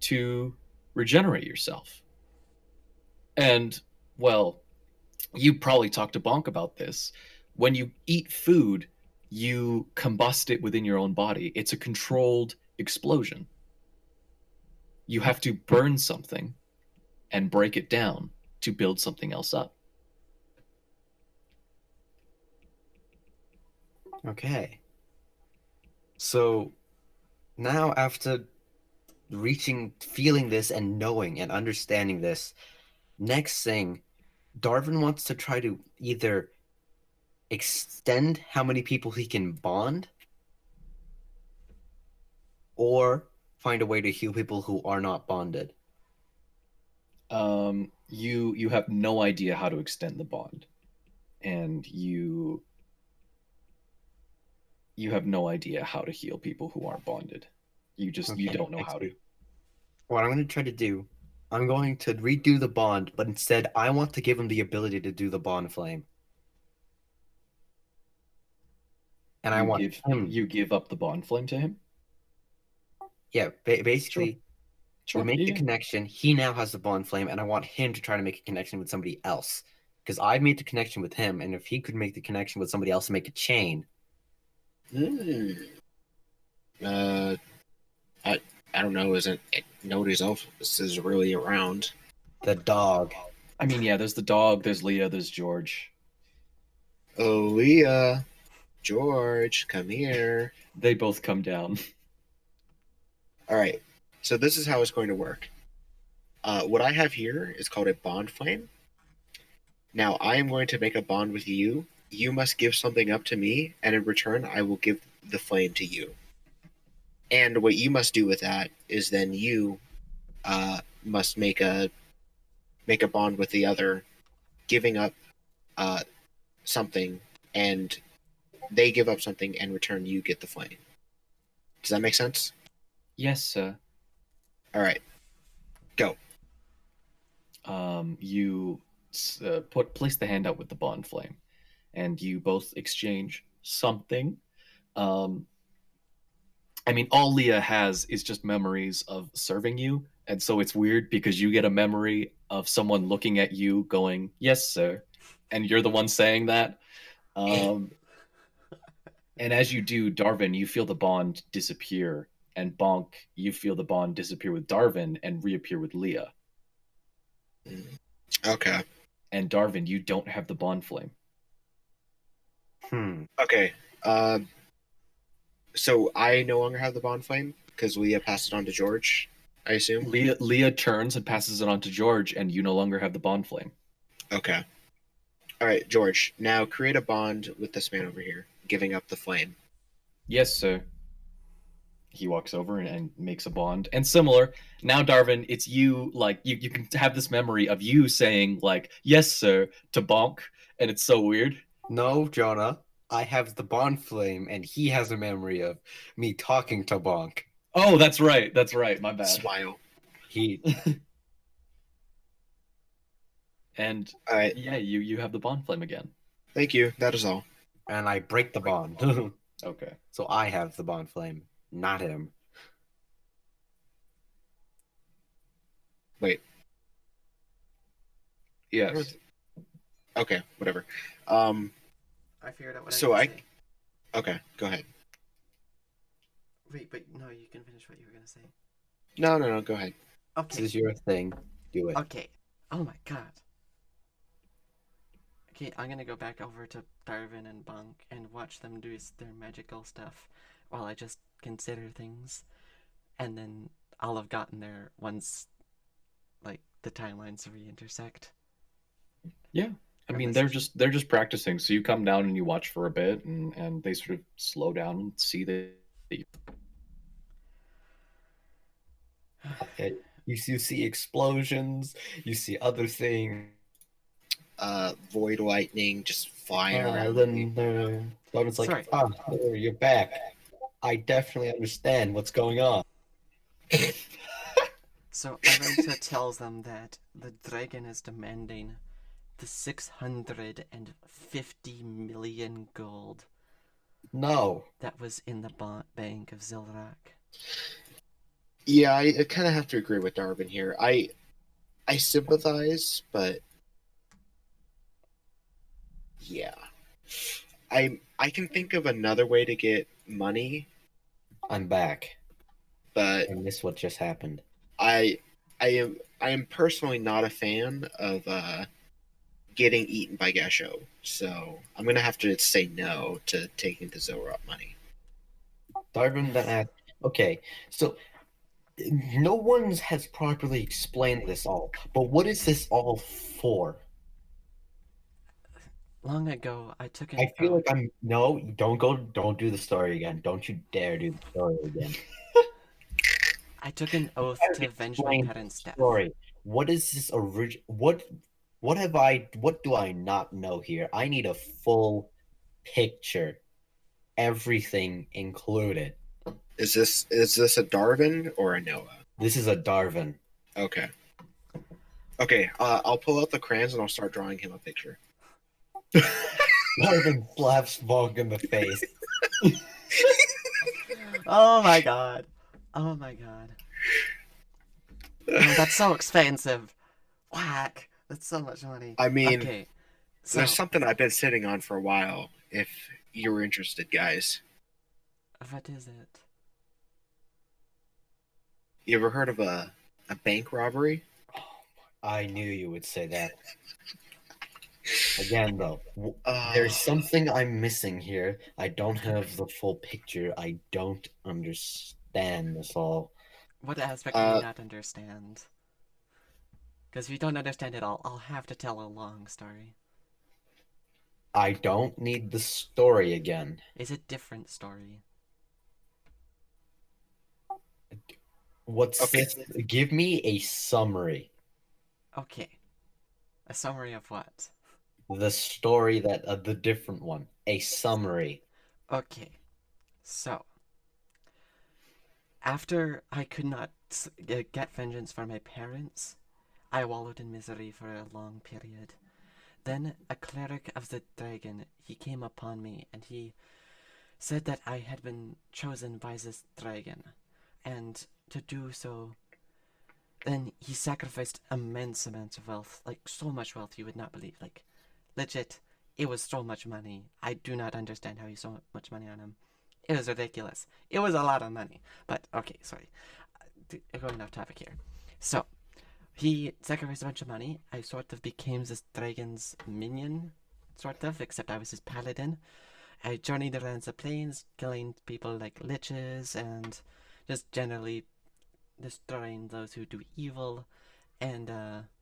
to regenerate yourself. And, well, you probably talked to Bonk about this. When you eat food, you combust it within your own body. It's a controlled explosion. You have to burn something and break it down to build something else up. Okay. So now, after feeling this and knowing and understanding this, next thing, Darwin wants to try to either extend how many people he can bond or find a way to heal people who are not bonded. You have no idea how to extend the bond, and you have no idea how to heal people who aren't bonded. You Okay, don't know I how to. see. What I'm going to try to do, I'm going to redo the bond, but instead I want to give him the ability to do the bond flame. And I want him. You give up the bond flame to him. Yeah, Sure, basically, we sure. make the Yeah. connection. He now has the bond flame, and I want him to try to make a connection with somebody else. Because I've made the connection with him, and if he could make the connection with somebody else and make a chain. Hmm. Uh, I don't know. Isn't nobody's else is really around? The dog. I mean, yeah. There's the dog. There's Leah. There's George. Oh, Leah, George, come here. They both come down. All right. So this is how it's going to work. What I have here is called a bond flame. Now I am going to make a bond with you. You must give something up to me, and in return, I will give the flame to you. And what you must do with that is then you must make a bond with the other, giving up uh, something, and they give up something, and in return, you get the flame. Does that make sense? Yes, sir. All right, go. You place the hand out with the bond flame, and you both exchange something. Um, I mean, all Leah has is just memories of serving you, and so it's weird because you get a memory of someone looking at you, going, "Yes, sir," and you're the one saying that. Um, and as you do, Darwin, you feel the bond disappear, and Bonk, you feel the bond disappear with Darwin and reappear with Leah. Okay. And Darwin, you don't have the bond flame. Okay. So I no longer have the bond flame because Leah passed it on to George, I assume. Leah turns and passes it on to George, and you no longer have the bond flame. Okay. All right, George. Now create a bond with this man over here, giving up the flame. Yes, sir. He walks over and makes a bond. And similar, now Darvin, it's you, like, you can have this memory of you saying, like, yes, sir, to Bonk, and it's so weird. No, Jonah. I have the bond flame, and he has a memory of me talking to Bonk. Oh, that's right, my bad. Smile. He And All right. yeah, you have the bond flame again. Thank you. That is all. and I break the bond. Okay. So I have the bond flame, not him. Wait. Yes. Okay. Whatever. I figured out what So I was say. Okay. Go ahead. Wait, but no, you can finish what you were gonna say. No. Go ahead. This Okay. is your thing. Do it. Okay. Oh my god. Okay, I'm gonna go back over to Darwin and Bonk and watch them do their magical stuff while I just consider things. And then I'll have gotten there once, like, the timelines re-intersect. Yeah. I mean, they're just practicing. So you come down and you watch for a bit, and they sort of slow down and see that. Okay. You see explosions. You see other things. Void lightning just flying around. Then Darwin's like, Sorry. sir, you're back. I definitely understand what's going on. So Arenta tells them that the dragon is demanding the 650 million gold No. that was in the bank of Zilrak. Yeah, I kind of have to agree with Darwin here. I sympathize, but yeah, I can think of another way to get money, I'm back. but I miss what just happened. I am personally not a fan of getting eaten by Gasho, so I'm gonna have to say no to taking the Zilrot money. Darwin then asked, okay, so no one has properly explained this all, but what is this all for? Long ago, I took an I feel oath. like don't do the story again. Don't you dare do the story again. I took an oath to avenge my Explain parents' the death. story. What is this what do I not know here? I need a full picture. Everything included. Is this a Darwin or a Noah? This is a Darwin. Okay. Okay, I'll pull out the crayons and I'll start drawing him a picture. Darwin slaps Bonk in the face. Oh my god. Oh my god. Oh, that's so expensive. Whack. That's so much money. I mean, Okay. So, there's something I've been sitting on for a while. If you were interested, guys. what is it? You ever heard of a bank robbery? I knew you would say that. Again, though, Uh, there's something I'm missing here. I don't have the full picture. I don't understand this all. What aspect do you not understand? Because if you don't understand it all, I'll have to tell a long story. I don't need the story again. It's a different story. What's Okay. this? Give me a summary. Okay. A summary of what? The story that the different one. A summary. Okay. So, after I could not get vengeance for my parents, I wallowed in misery for a long period. Then a cleric of the dragon, he came upon me and he said that I had been chosen by this dragon, and to do so, then he sacrificed immense amounts of wealth, like so much wealth you would not believe, like legit. It was so much money. I do not understand how he so much money on him. It was ridiculous. It was a lot of money. But okay, sorry, going off topic here. So he sacrificed a bunch of money. I sort of became this dragon's minion, sort of, except I was his paladin. I journeyed around the plains, killing people like liches and just generally destroying those who do evil and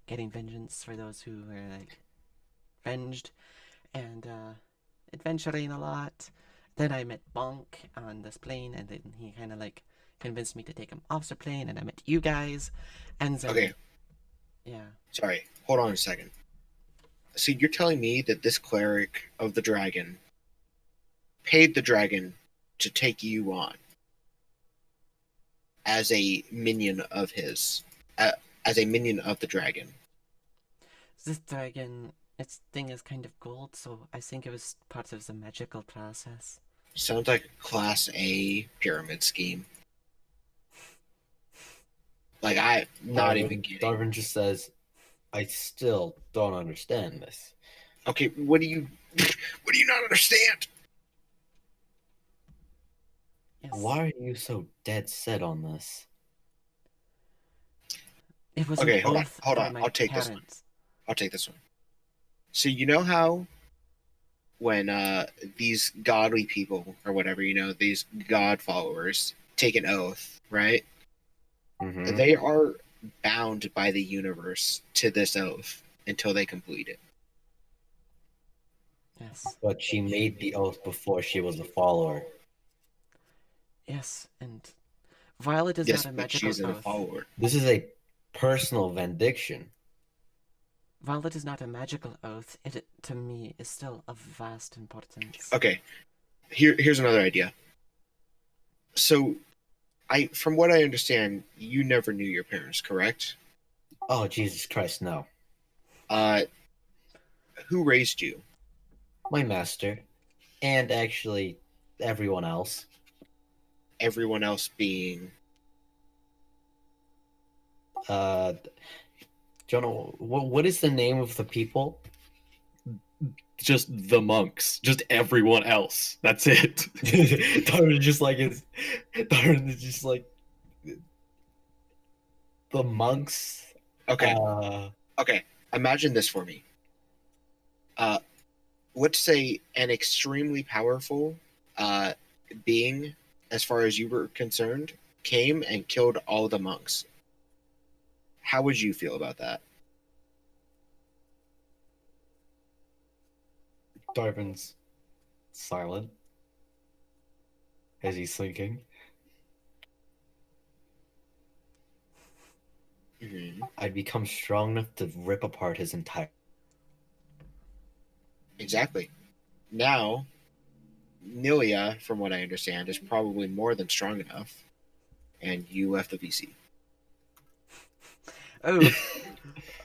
getting vengeance for those who were like revenged and adventuring a lot. Then I met Bonk on this plane, and then he kind of like convinced me to take him off the plane, and I met you guys, and then Okay, yeah, sorry. Hold on a second. So you're telling me that this cleric of the dragon paid the dragon to take you on as a minion of his, as a minion of the dragon. this dragon, its thing is kind of gold, so I think it was part of the magical process. Sounds like a Class A pyramid scheme. Like, I'm not even kidding. Darwin just says, I still don't understand this. Okay, what do you not understand? Yes. Why are you so dead set on this? It was Okay, an hold on, oath hold by on. my I'll take this one. parents. I'll take this one. So you know how when these godly people or whatever, these god followers take an oath, right? Mhm. They are bound by the universe to this oath until they complete it. Yes. But she made the oath before she was a follower. Yes, and Violet is Yes, not a but magical she's a oath. follower. This is a personal vindication. Violet is not a magical oath. It, to me, is still of vast importance. Okay, here's another idea. So, from what I understand, you never knew your parents, correct? Oh, Jesus Christ, no. Who raised you? My master. And actually, everyone else. Everyone else being Jonah, what is the name of the people? Just the monks. Just everyone else. That's it. Darwin just like is. Darwin is just like the monks. okay. Okay, imagine this for me. Let's say an extremely powerful being, as far as you were concerned, came and killed all the monks. How would you feel about that? Darwin's silent as he's thinking. Mm-hmm. I'd become strong enough to rip apart his entire. Exactly. Now, Nilea, from what I understand, is probably more than strong enough, and you left the VC. Oh.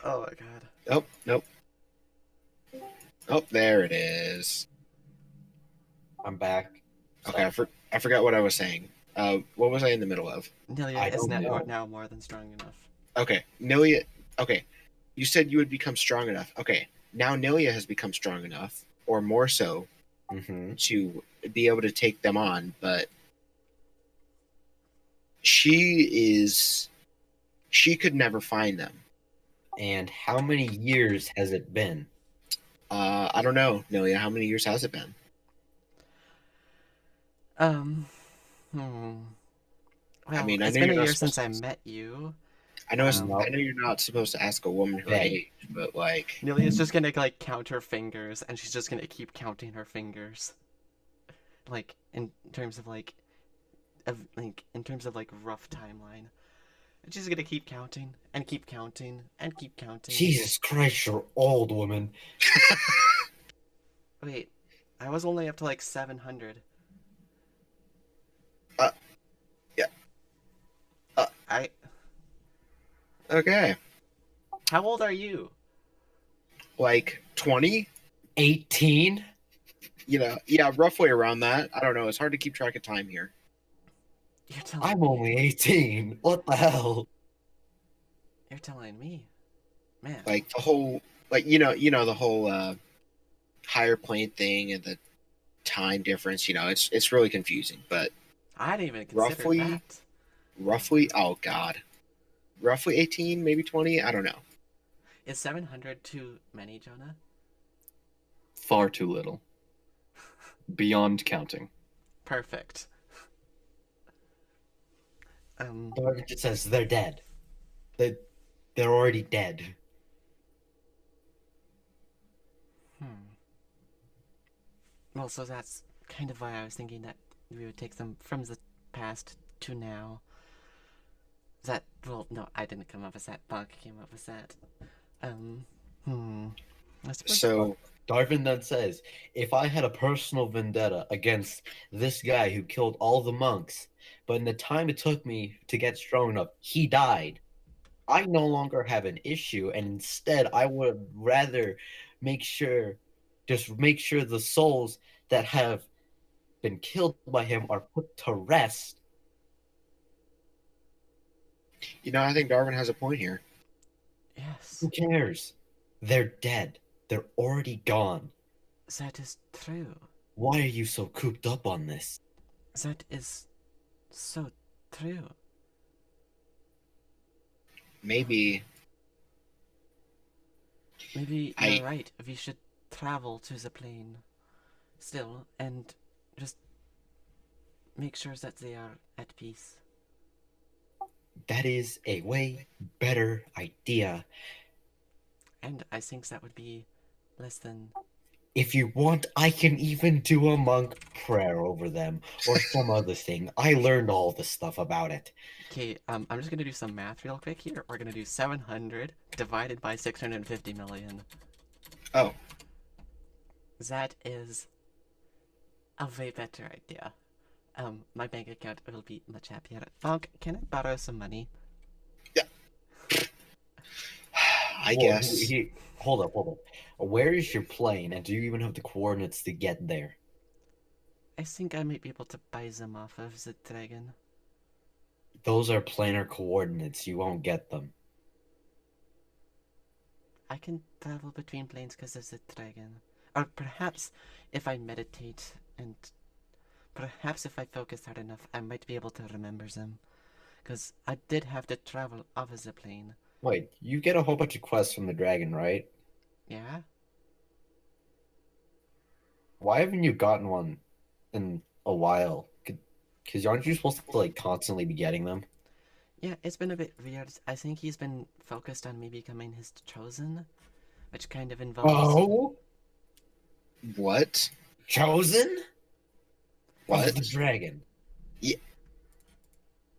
Oh my god. Oh, nope. Oh, there it is. I'm back. Okay, I forgot what I was saying. What was I in the middle of? Nilea I is don't know. now more than strong enough. Okay, Nilea. Okay, you said you would become strong enough. Okay, now Nilea has become strong enough, or more so, Mm-hmm. to be able to take them on, but she could never find them. And how many years has it been? I don't know, Nilea. How many years has it been? Um. Hmm. Well, I mean, I it's know been you're a not year supposed since I to. met you. I know. Um, I know you're not supposed to ask a woman her Hey. age, but like, Nilea's just gonna like count her fingers, and she's just gonna keep counting her fingers. Like in terms of like rough timeline. And she's gonna keep counting and keep counting and keep counting. Jesus Christ, you're old, woman. Wait, I was only up to like 700. Yeah. I. Okay, How old are you? like 20. 18? Yeah, roughly around that. I don't know. It's hard to keep track of time here. You're telling. I'm only 18. What the hell? You're telling me, man. Like the whole, the whole higher plane thing and the time difference. It's really confusing. But I didn't even consider roughly- that. roughly, oh god, roughly 18, maybe 20. I don't know. Is 700 too many, Jonah? Far too little. beyond counting. Perfect. Darvin just says they're dead. They're already dead. Well, so that's kind of why I was thinking that we would take them from the past to now. That, well, no, I didn't come up with that. Bonk came up with that. I suppose. So Darvin then says, if I had a personal vendetta against this guy who killed all the monks, but in the time it took me to get strong enough, he died, I no longer have an issue, and instead I would rather make sure, just make sure the souls that have been killed by him are put to rest. I think Darwin has a point here. Yes, Who cares? They're dead. They're already gone. that is true. Why are you so cooped up on this? That is so true. Maybe Maybe I- you're right. We should travel to the plane still and just make sure that they are at peace. That is a way better idea. And I think that would be less than. If you want, I can even do a monk prayer over them or some other thing. I learned all the stuff about it. Okay, I'm just gonna do some math real quick here. We're gonna do 700 divided by 650 million. Oh, That is a way better idea. My bank account will be much happier. Bonk, can I borrow some money? I guess. Hold up. Where is your plane, and do you even have the coordinates to get there? I think I might be able to buy them off of the dragon. Those are planar coordinates. You won't get them. I can travel between planes because of the dragon. Or perhaps if I meditate and perhaps if I focus hard enough, I might be able to remember them. Because I did have to travel off of the plane. Wait, you get a whole bunch of quests from the dragon, right? Yeah? Why haven't you gotten one in a while? Because aren't you supposed to like constantly be getting them? Yeah, it's been a bit weird. I think he's been focused on me becoming his chosen, which kind of involves. Oh, What? chosen? What? Of the dragon? Yeah.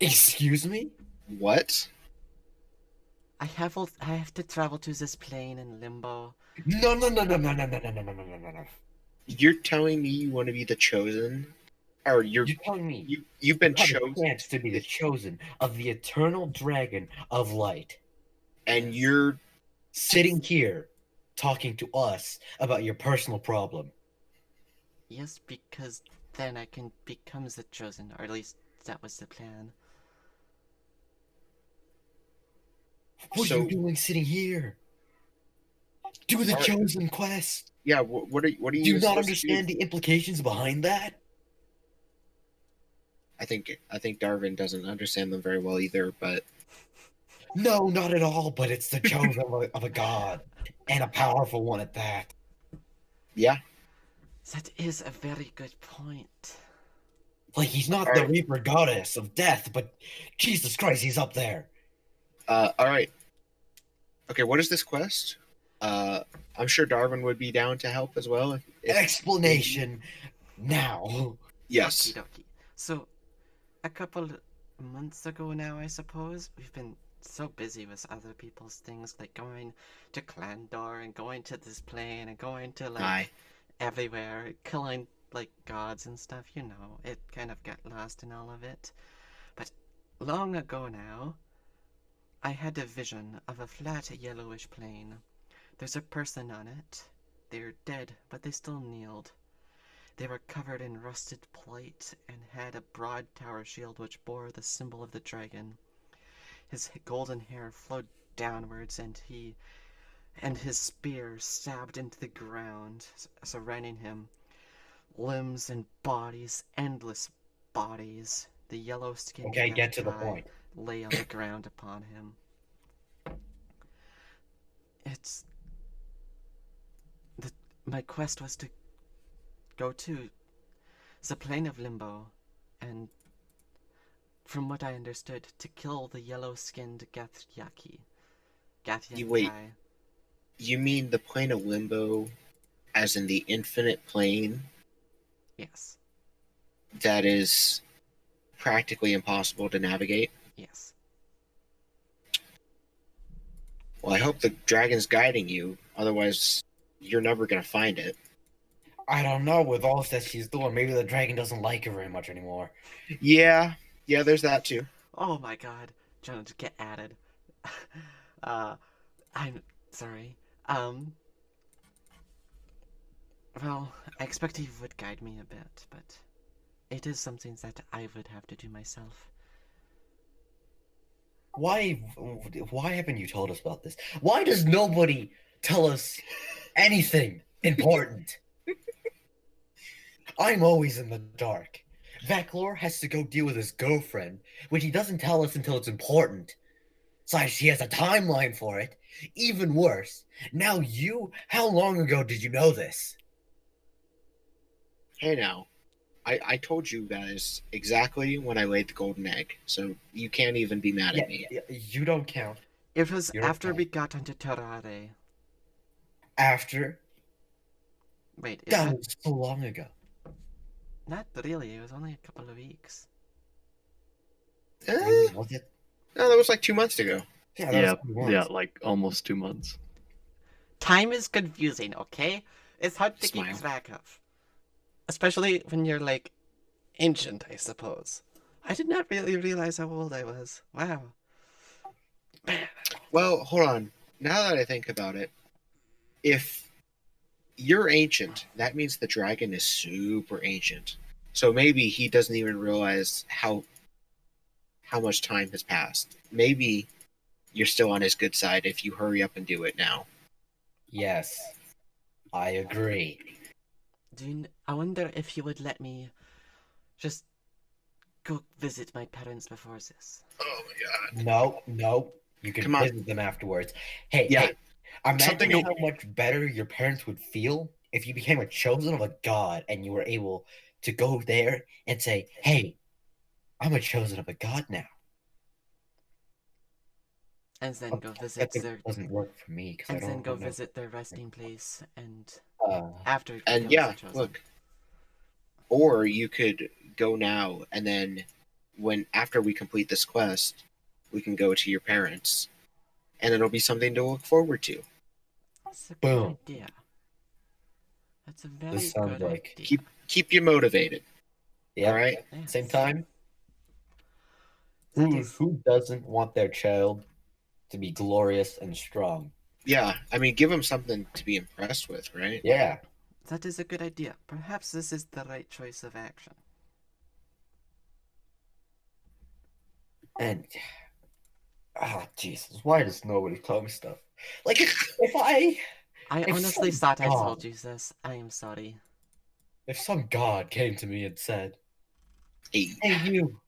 Excuse me? What? I have to travel to this plane in limbo. No. You're telling me you want to be the chosen? Or You're telling me you've been you have a chosen chance to be the chosen of the eternal dragon of light, and you're sitting here talking to us about your personal problem. Yes, because then I can become the chosen, or at least that was the plan. What are you doing sitting here? Do the Alright. chosen quest. yeah, what are you Do you not supposed to understand do? the implications behind that? I think Darwin doesn't understand them very well either, but No, not at all, but it's the chosen of a god, and a powerful one at that. yeah. That is a very good point. Like, he's not the Alright. Reaper goddess of death, but Jesus Christ, he's up there. Alright. Okay, what is this quest? I'm sure Darwin would be down to help as well. If Explanation now. yes. Okie dokie. So, a couple months ago now, I suppose, we've been so busy with other people's things, like going to Clandor and going to this plane and going to, like, Aye. everywhere, killing, like, gods and stuff, you know. It kind of got lost in all of it. But long ago now, I had a vision of a flat yellowish plane. There's a person on it. They're dead, but they still kneeled. They were covered in rusted plate and had a broad tower shield which bore the symbol of the dragon. His golden hair flowed downwards, and his spear stabbed into the ground, surrounding him. Limbs and bodies, endless bodies. The yellow-skinned Okay, get to the guy point. lay on the ground upon him. My quest was to go to the plane of limbo, and from what I understood, to kill the yellow-skinned Gathyaki. Wait. Gathyaki. You mean the plane of limbo, as in the infinite plane Yes. that is practically impossible to navigate? Yes. Well, I hope the dragon's guiding you. Otherwise, you're never gonna find it. I don't know. With all that she's doing, maybe the dragon doesn't like her very much anymore. Yeah, there's that too. Oh my god. Trying to get added. I'm sorry. Well, I expect he would guide me a bit, but it is something that I would have to do myself. Why haven't you told us about this? Why does nobody tell us anything important? I'm always in the dark. Vaclor has to go deal with his girlfriend, which he doesn't tell us until it's important. Besides, she has a timeline for it. Even worse, now how long ago did you know this? Hey now, I told you guys exactly when I laid the golden egg, so you can't even be mad at me. You don't count. It was You're after okay. we got onto Terrare. After? Wait, is That that... was so long ago. Not really, it was only a couple of weeks. Eh, Was it? no, that was like 2 months ago. Yeah, that Yeah, was 2 months. yeah, like almost 2 months. Time is confusing, okay? It's hard to Smile. keep track of. Especially when you're, like, ancient, I suppose. I did not really realize how old I was. Wow. Man. Well, hold on. Now that I think about it, if you're ancient, that means the dragon is super ancient. So maybe he doesn't even realize how much time has passed. Maybe you're still on his good side if you hurry up and do it now. Yes, I agree. I wonder if he would let me just go visit my parents before this. Oh my god. No, you can Come on. visit them afterwards. Hey, Yeah. hey, imagine Something- how much better your parents would feel if you became a chosen of a god and you were able to go there and say, "Hey, I'm a chosen of a god now." And then go visit That their... doesn't work for me because I And then don't go know. visit their resting place, and Uh, after And kills yeah, the chosen. look. Or you could go now and then after we complete this quest, we can go to your parents. And it'll be something to look forward to. That's a good Boom. idea. That's a very This sounds good like- idea. Keep you motivated. yeah. All right? Yes. Same time, That is... who doesn't want their child to be glorious and strong? Yeah, I mean, give them something to be impressed with, right? Yeah. That is a good idea. Perhaps this is the right choice of action. And Jesus, why does nobody tell me stuff? Like if I I If honestly some thought I god- told you this. I am sorry. if some god came to me and said, Hey, "Hey you,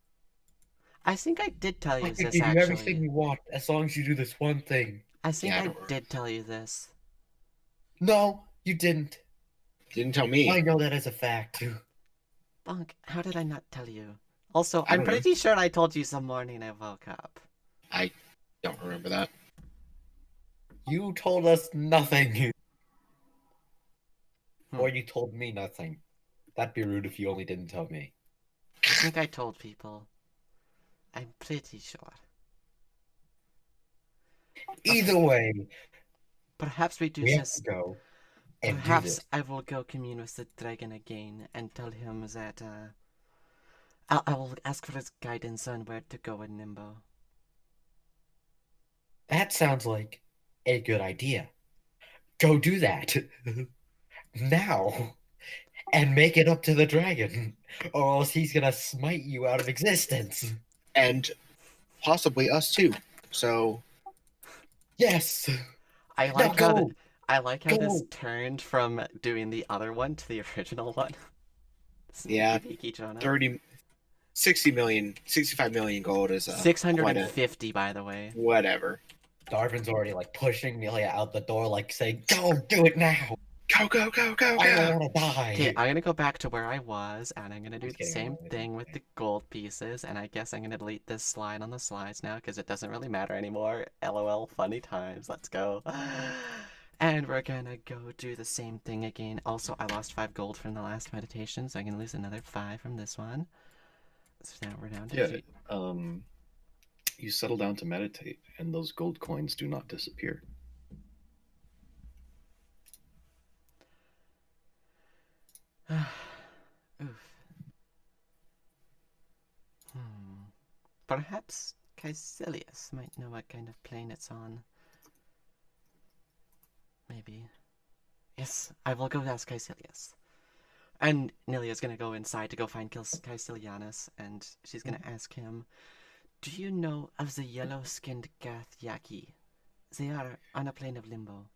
I think I did tell I you can this, give you everything actually. you want as long as you do this one thing." I think Yeah, I don't worry. did tell you this. No, you didn't. didn't tell me. I know that as a fact. Bonk, how did I not tell you? Also, I I'm don't know. pretty sure I told you some morning I woke up. I don't remember that. You told us nothing. Hmm. Or you told me nothing. That'd be rude if you only didn't tell me. I think I told people. I'm pretty sure. Either way, Perhaps we do we have this. to go and do Perhaps this. I will go commune with the dragon again and tell him that I will ask for his guidance on where to go in Nimbo. That sounds like a good idea. Go do that. Now. And make it up to the dragon. Or else he's gonna smite you out of existence. And possibly us too. So, Yes. I Now like how go. I like how this Go. turned from doing the other one to the original one. Yeah, Sneaky peeky Jonah. 60 million, 65 million gold is quite a 650, by the way. whatever. Darvin's already like pushing Nilea out the door, like saying, "Go, do it now." Go, go, go, I don't go. want to die. Okay, I'm gonna go back to where I was, and I'm gonna do Just the kidding, same I'm thing with the gold pieces, and I guess I'm gonna delete this slide on the slides now, because it doesn't really matter anymore. LOL, funny times, let's go. And we're gonna go do the same thing again. Also, I lost 5 gold from the last meditation, so I'm gonna lose another 5 from this one. So now we're down to Yeah. 3. You settle down to meditate, and those gold coins do not disappear. Oof. Perhaps Caecilius might know what kind of plane it's on. Maybe. Yes, I will go ask Caecilius. And Nilea's gonna go inside to go find Caecilianus, and she's gonna ask him, do you know of the yellow-skinned Gathyaki? They are on a plane of limbo.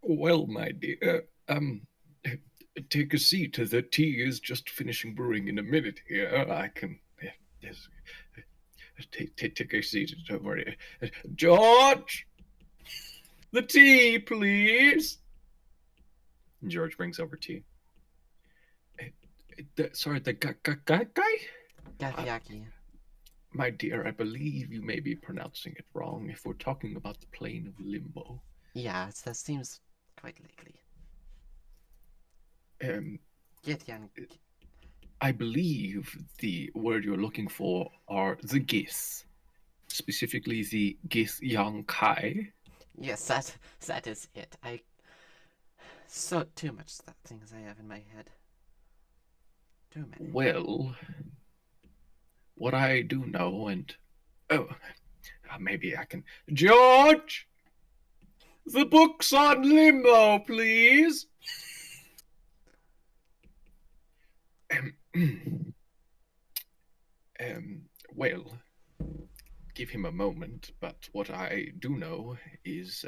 Well, my dear, take a seat. The tea is just finishing brewing in a minute here. I can. Yes. Take a seat. Don't worry. George! The tea, please! George brings over tea. Sorry, the guy? Gathyaki. My dear, I believe you may be pronouncing it wrong if we're talking about the plane of limbo. Yeah, that seems quite likely. Githyan. I believe the word you're looking for are the Gith, specifically the Gith Yang Kai. Yes, that is it. So too much things I have in my head. Too many. Well, what I do know, and maybe I can. George, the books on limbo, please. Well, give him a moment, but what I do know is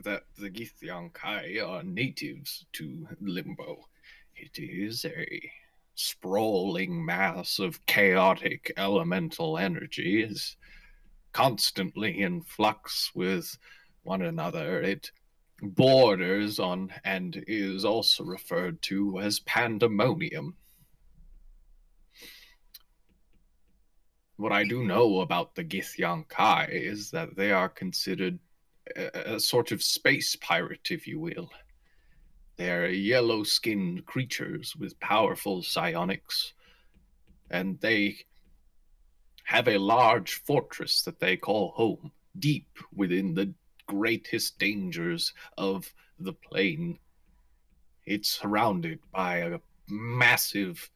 that the Githyan Kai are natives to Limbo. It is a sprawling mass of chaotic elemental energies, constantly in flux with one another. It borders on and is also referred to as pandemonium. What I do know about the Githyan Kai is that they are considered a sort of space pirate, if you will. They're yellow skinned creatures with powerful psionics, and they have a large fortress that they call home, deep within the greatest dangers of the plane. It's surrounded by a massive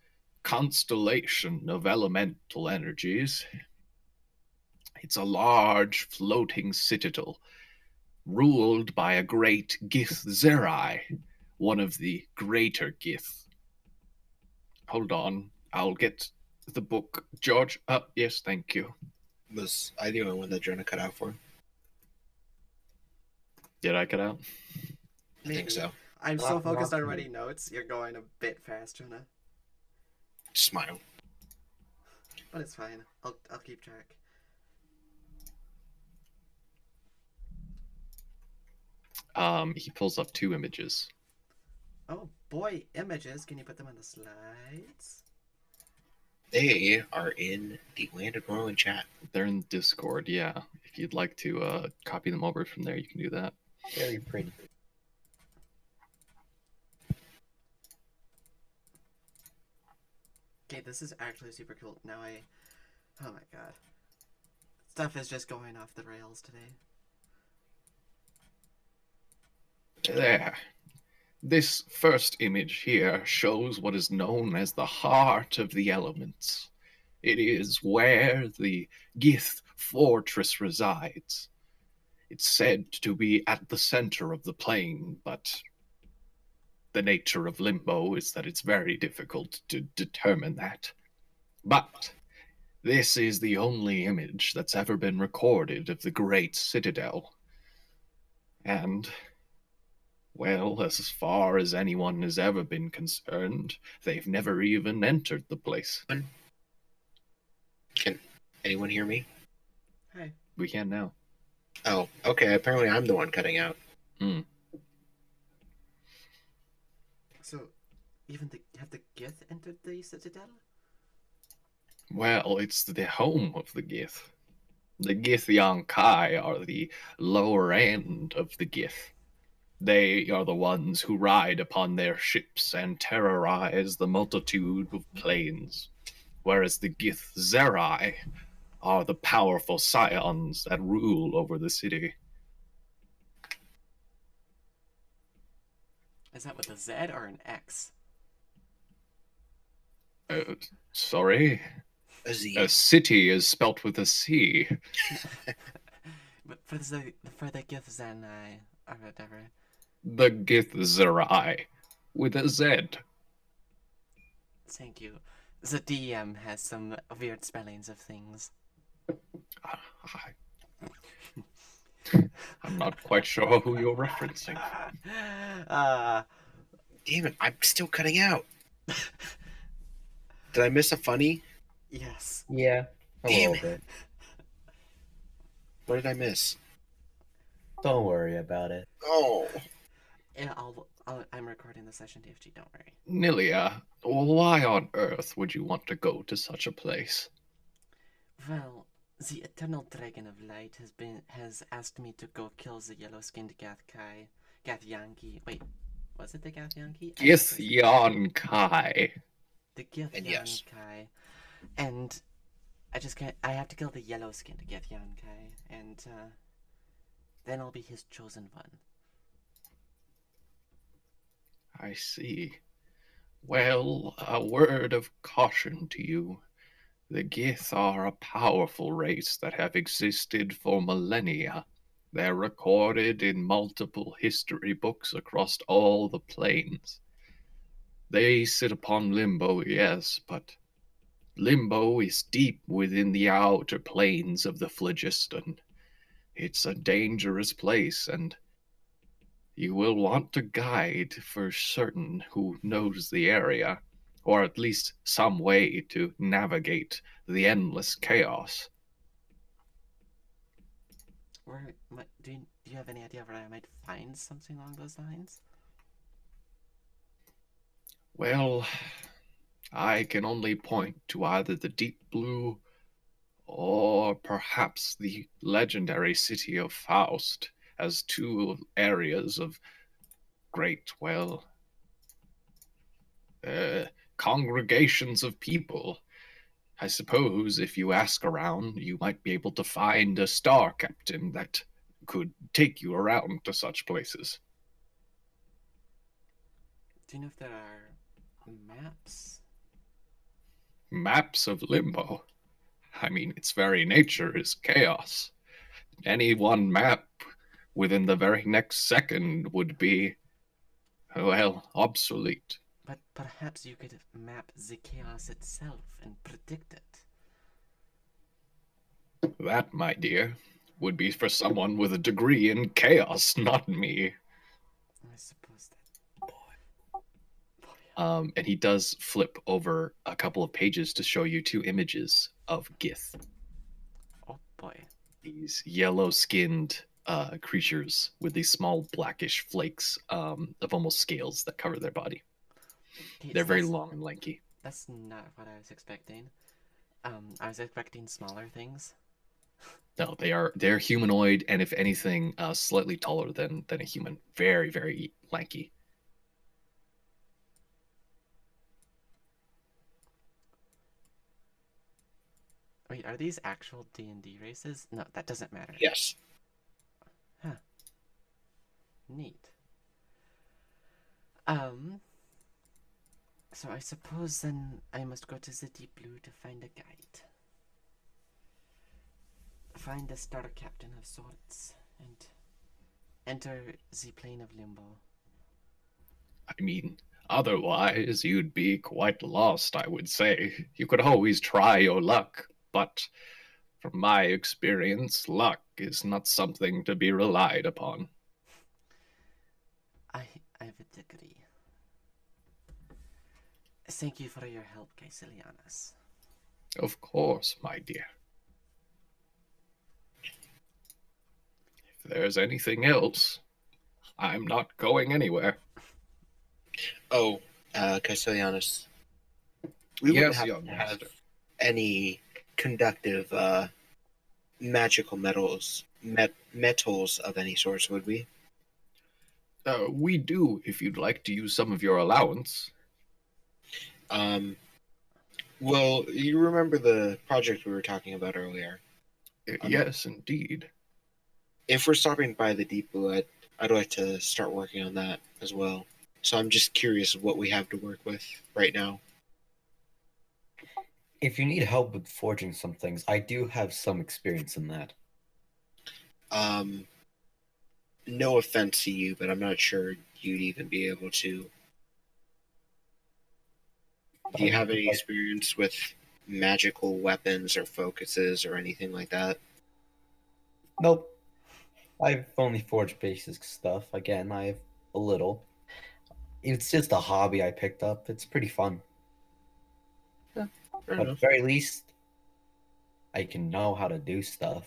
constellation of elemental energies. It's a large floating citadel ruled by a great Gith Zerai, one of the greater Gith. Hold on, I'll get the book. George, yes, thank you. Was I the only one that Jonah cut out for? Did I cut out? I think so. I'm so Not- focused not on me. writing notes, you're going a bit fast, Jonah. Smile. But it's fine. I'll keep track. He pulls up 2 images. Oh boy, images. Can you put them on the slides? They are in the Land of Norland chat. They're in Discord, yeah. If you'd like to copy them over from there, you can do that. Very pretty. Okay, this is actually super cool. Now oh my god. Stuff is just going off the rails today. There. This first image here shows what is known as the heart of the elements. It is where the Gith fortress resides. It's said to be at the center of the plane, but the nature of limbo is that it's very difficult to determine that. But this is the only image that's ever been recorded of the Great Citadel. And, well, as far as anyone has ever been concerned, they've never even entered the place. Can anyone hear me? Hey. We can now. Oh, okay. Apparently I'm the one cutting out. have the Gith entered the citadel? Well, it's the home of the Gith. The Gith Yonkai are the lower end of the Gith. They are the ones who ride upon their ships and terrorize the multitude of planes, whereas the Gith Zerai are the powerful scions that rule over the city. Is that with a Z or an X? Sorry? A Z. A city is spelt with a C. But for the Gith Zenai or whatever. The Gith Zerai with a Z. Thank you. The DM has some weird spellings of things. I'm not quite sure who you're referencing. Damn it, I'm still cutting out. Did I miss a funny? Yes. Yeah, a Damn little it. bit. What did I miss? Don't worry about it. Oh, Yeah, I'm recording the session, DFG. Don't worry. Nilea, why on earth would you want to go to such a place? Well, the Eternal Dragon of Light has asked me to go kill the yellow-skinned Gathyanki. Wait, was it the Gathyanki? Gith Yonkai. The Gith And yes. Yankai. And I have to kill the yellow-skinned Gith Yankai, and then I'll be his chosen one. I see. Well, a word of caution to you. The Gith are a powerful race that have existed for millennia. They're recorded in multiple history books across all the planes. They sit upon Limbo, yes, but Limbo is deep within the outer planes of the Phlogiston. It's a dangerous place, and you will want a guide for certain who knows the area, or at least some way to navigate the endless chaos. Do you have any idea where I might find something along those lines? Well, I can only point to either the Deep Blue or perhaps the legendary city of Faust as two areas of great, well, congregations of people. I suppose if you ask around, you might be able to find a star captain that could take you around to such places. Do you know if there are maps? Maps of Limbo. I mean, its very nature is chaos. Any one map within the very next second would be, well, obsolete. But perhaps you could map the chaos itself and predict it. That, my dear, would be for someone with a degree in chaos, not me. I suppose that. And he does flip over a couple of pages to show you two images of Gith. Oh boy. These yellow-skinned creatures with these small blackish flakes of almost scales that cover their body. Okay, They're so very long and lanky. That's not what I was expecting. I was expecting smaller things. No, they're humanoid, and if anything, slightly taller than a human. Very, very lanky. Wait, are these actual D&D races? No, that doesn't matter. yes. Huh. Neat. So I suppose then I must go to the Deep Blue to find a guide. Find a star captain of sorts, and enter the plane of Limbo. I mean, otherwise, you'd be quite lost, I would say. You could always try your luck, but from my experience, luck is not something to be relied upon. I would agree. Thank you for your help, Caecilianus. Of course, my dear. If there's anything else, I'm not going anywhere. Oh, Castellanos, we wouldn't Yes, have young to have master. any conductive magical metals of any sorts, would we? We do, if you'd like to use some of your allowance. Um, well, you remember the project we were talking about earlier. Yes, indeed. If we're stopping by the Deep Blue, I'd like to start working on that as well. So I'm just curious what we have to work with right now. If you need help with forging some things, I do have some experience in that. Um, no offense to you, but I'm not sure you'd even be able to. Do you have any experience with magical weapons or focuses or anything like that? Nope. I've only forged basic stuff. Again, I have a little. It's just a hobby I picked up. It's pretty fun. Fair But at the enough. very least, I can know how to do stuff.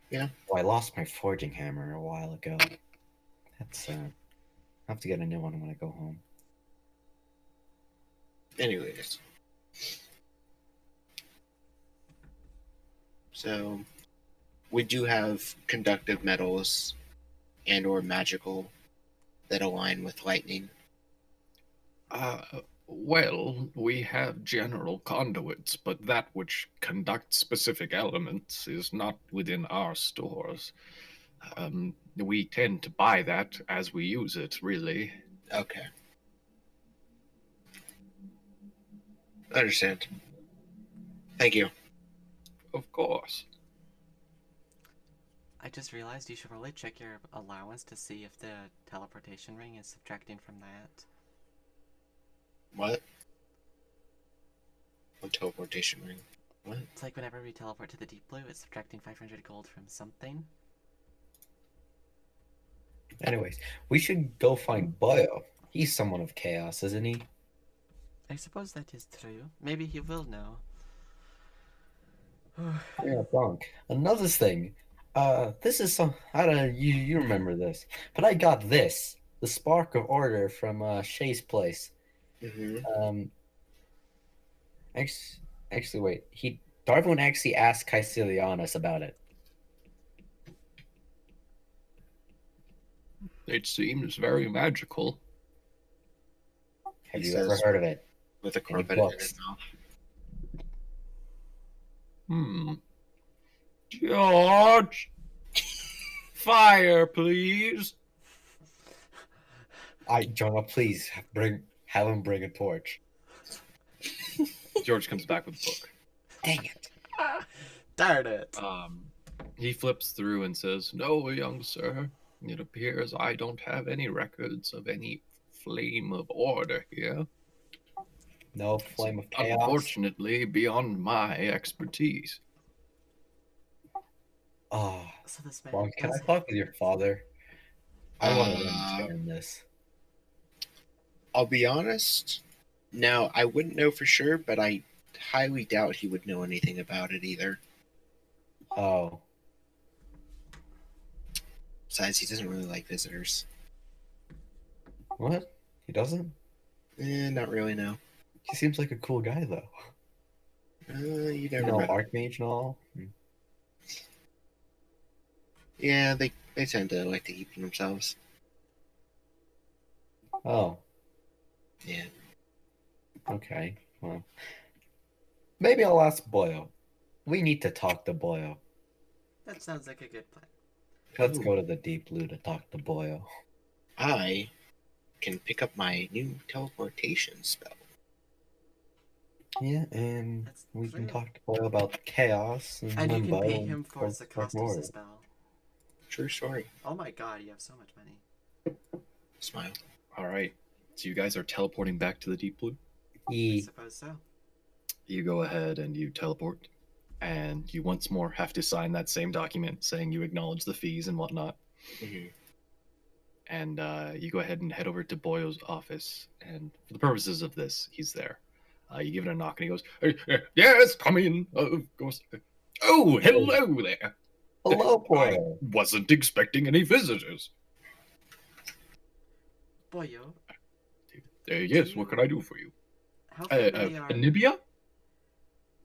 Yeah. Oh, I lost my forging hammer a while ago. That's sad. I have to get a new one when I go home. Anyways. So we do have conductive metals and or magical that align with lightning. Well, we have general conduits, but that which conducts specific elements is not within our stores. We tend to buy that as we use it, really. Okay. I understand. Thank you. Of course. I just realized you should probably check your allowance to see if the teleportation ring is subtracting from that. What? One teleportation ring. What? It's like whenever we teleport to the Deep Blue, it's subtracting 500 gold from something. Anyways, we should go find Bio. He's someone of chaos, isn't he? I suppose that is true. Maybe he will know. Yeah, Bronk. Another thing. This is some. I don't. You remember this? But I got this. The Spark of Order from Shay's place. Mm-hmm. Actually, wait. Darwin actually asked Caecilianus about it. It seems very magical. Have He you ever says heard of it? with a Any crumpet in books? his mouth. George! Fire, please! Jonah, please have him bring a torch. George comes back with a book. Dang it! Darn it! He flips through and says, "No, young sir. It appears I don't have any records of any flame of order here. No flame of chaos. Unfortunately, beyond my expertise." Oh, So this man Ron, can I does talk with your father? I want to Uh, understand this. I'll be honest. Now, I wouldn't know for sure, but I highly doubt he would know anything about it either. Oh, Besides, he doesn't really like visitors. what? He doesn't? Not really, no. He seems like a cool guy, though. You You never know, know. Archmage and all. Yeah, they tend to like to keep to themselves. Oh, Yeah. okay. Well, maybe I'll ask Boyo. We need to talk to Boyo. That sounds like a good plan. Let's Ooh. go to the Deep Blue to talk to Boyo. I can pick up my new teleportation spell. Yeah, and That's we can true. talk to Boyo about chaos and, And you can limbo pay and him for the cost of the spell. True story. Oh my god, you have so much money. Smile. All right. So you guys are teleporting back to the Deep Blue. I suppose so. You go ahead and you teleport, and you once more have to sign that same document saying you acknowledge the fees and whatnot. Mm-hmm. And you go ahead and head over to Boyo's office. And for the purposes of this, he's there. You give it a knock, and he goes, "Yes, come in." Of course. Oh, hello there. Hello, I Boyo. wasn't expecting any visitors. Boyo, Yes, what can I do for you? How familiar are Nibia?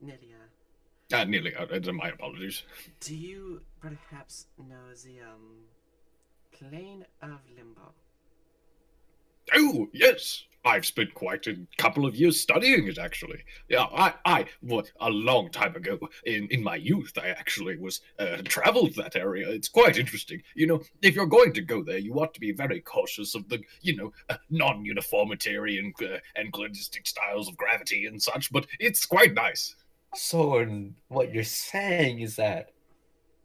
Nilea? Nearly. My apologies. Do you perhaps know the plane of limbo? Oh, yes. I've spent quite a couple of years studying it, actually. Yeah, what, a long time ago, in my youth, I actually was traveled that area. It's quite interesting. You know, if you're going to go there, you ought to be very cautious of the, non-uniformitary and gladistic styles of gravity and such. But it's quite nice. So, what you're saying is that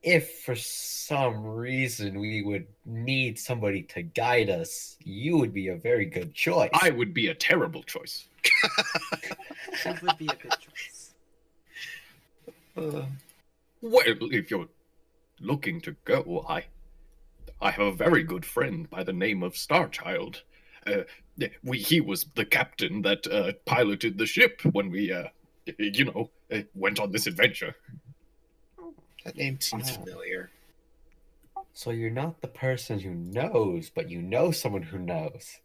if for some reason we would need somebody to guide us, you would be a very good choice. I would be a terrible choice. It would be a good choice. Well, if you're looking to go, I have a very good friend by the name of Starchild. He was the captain that piloted the ship when we, went on this adventure. That name seems familiar. So you're not the person who knows, but you know someone who knows.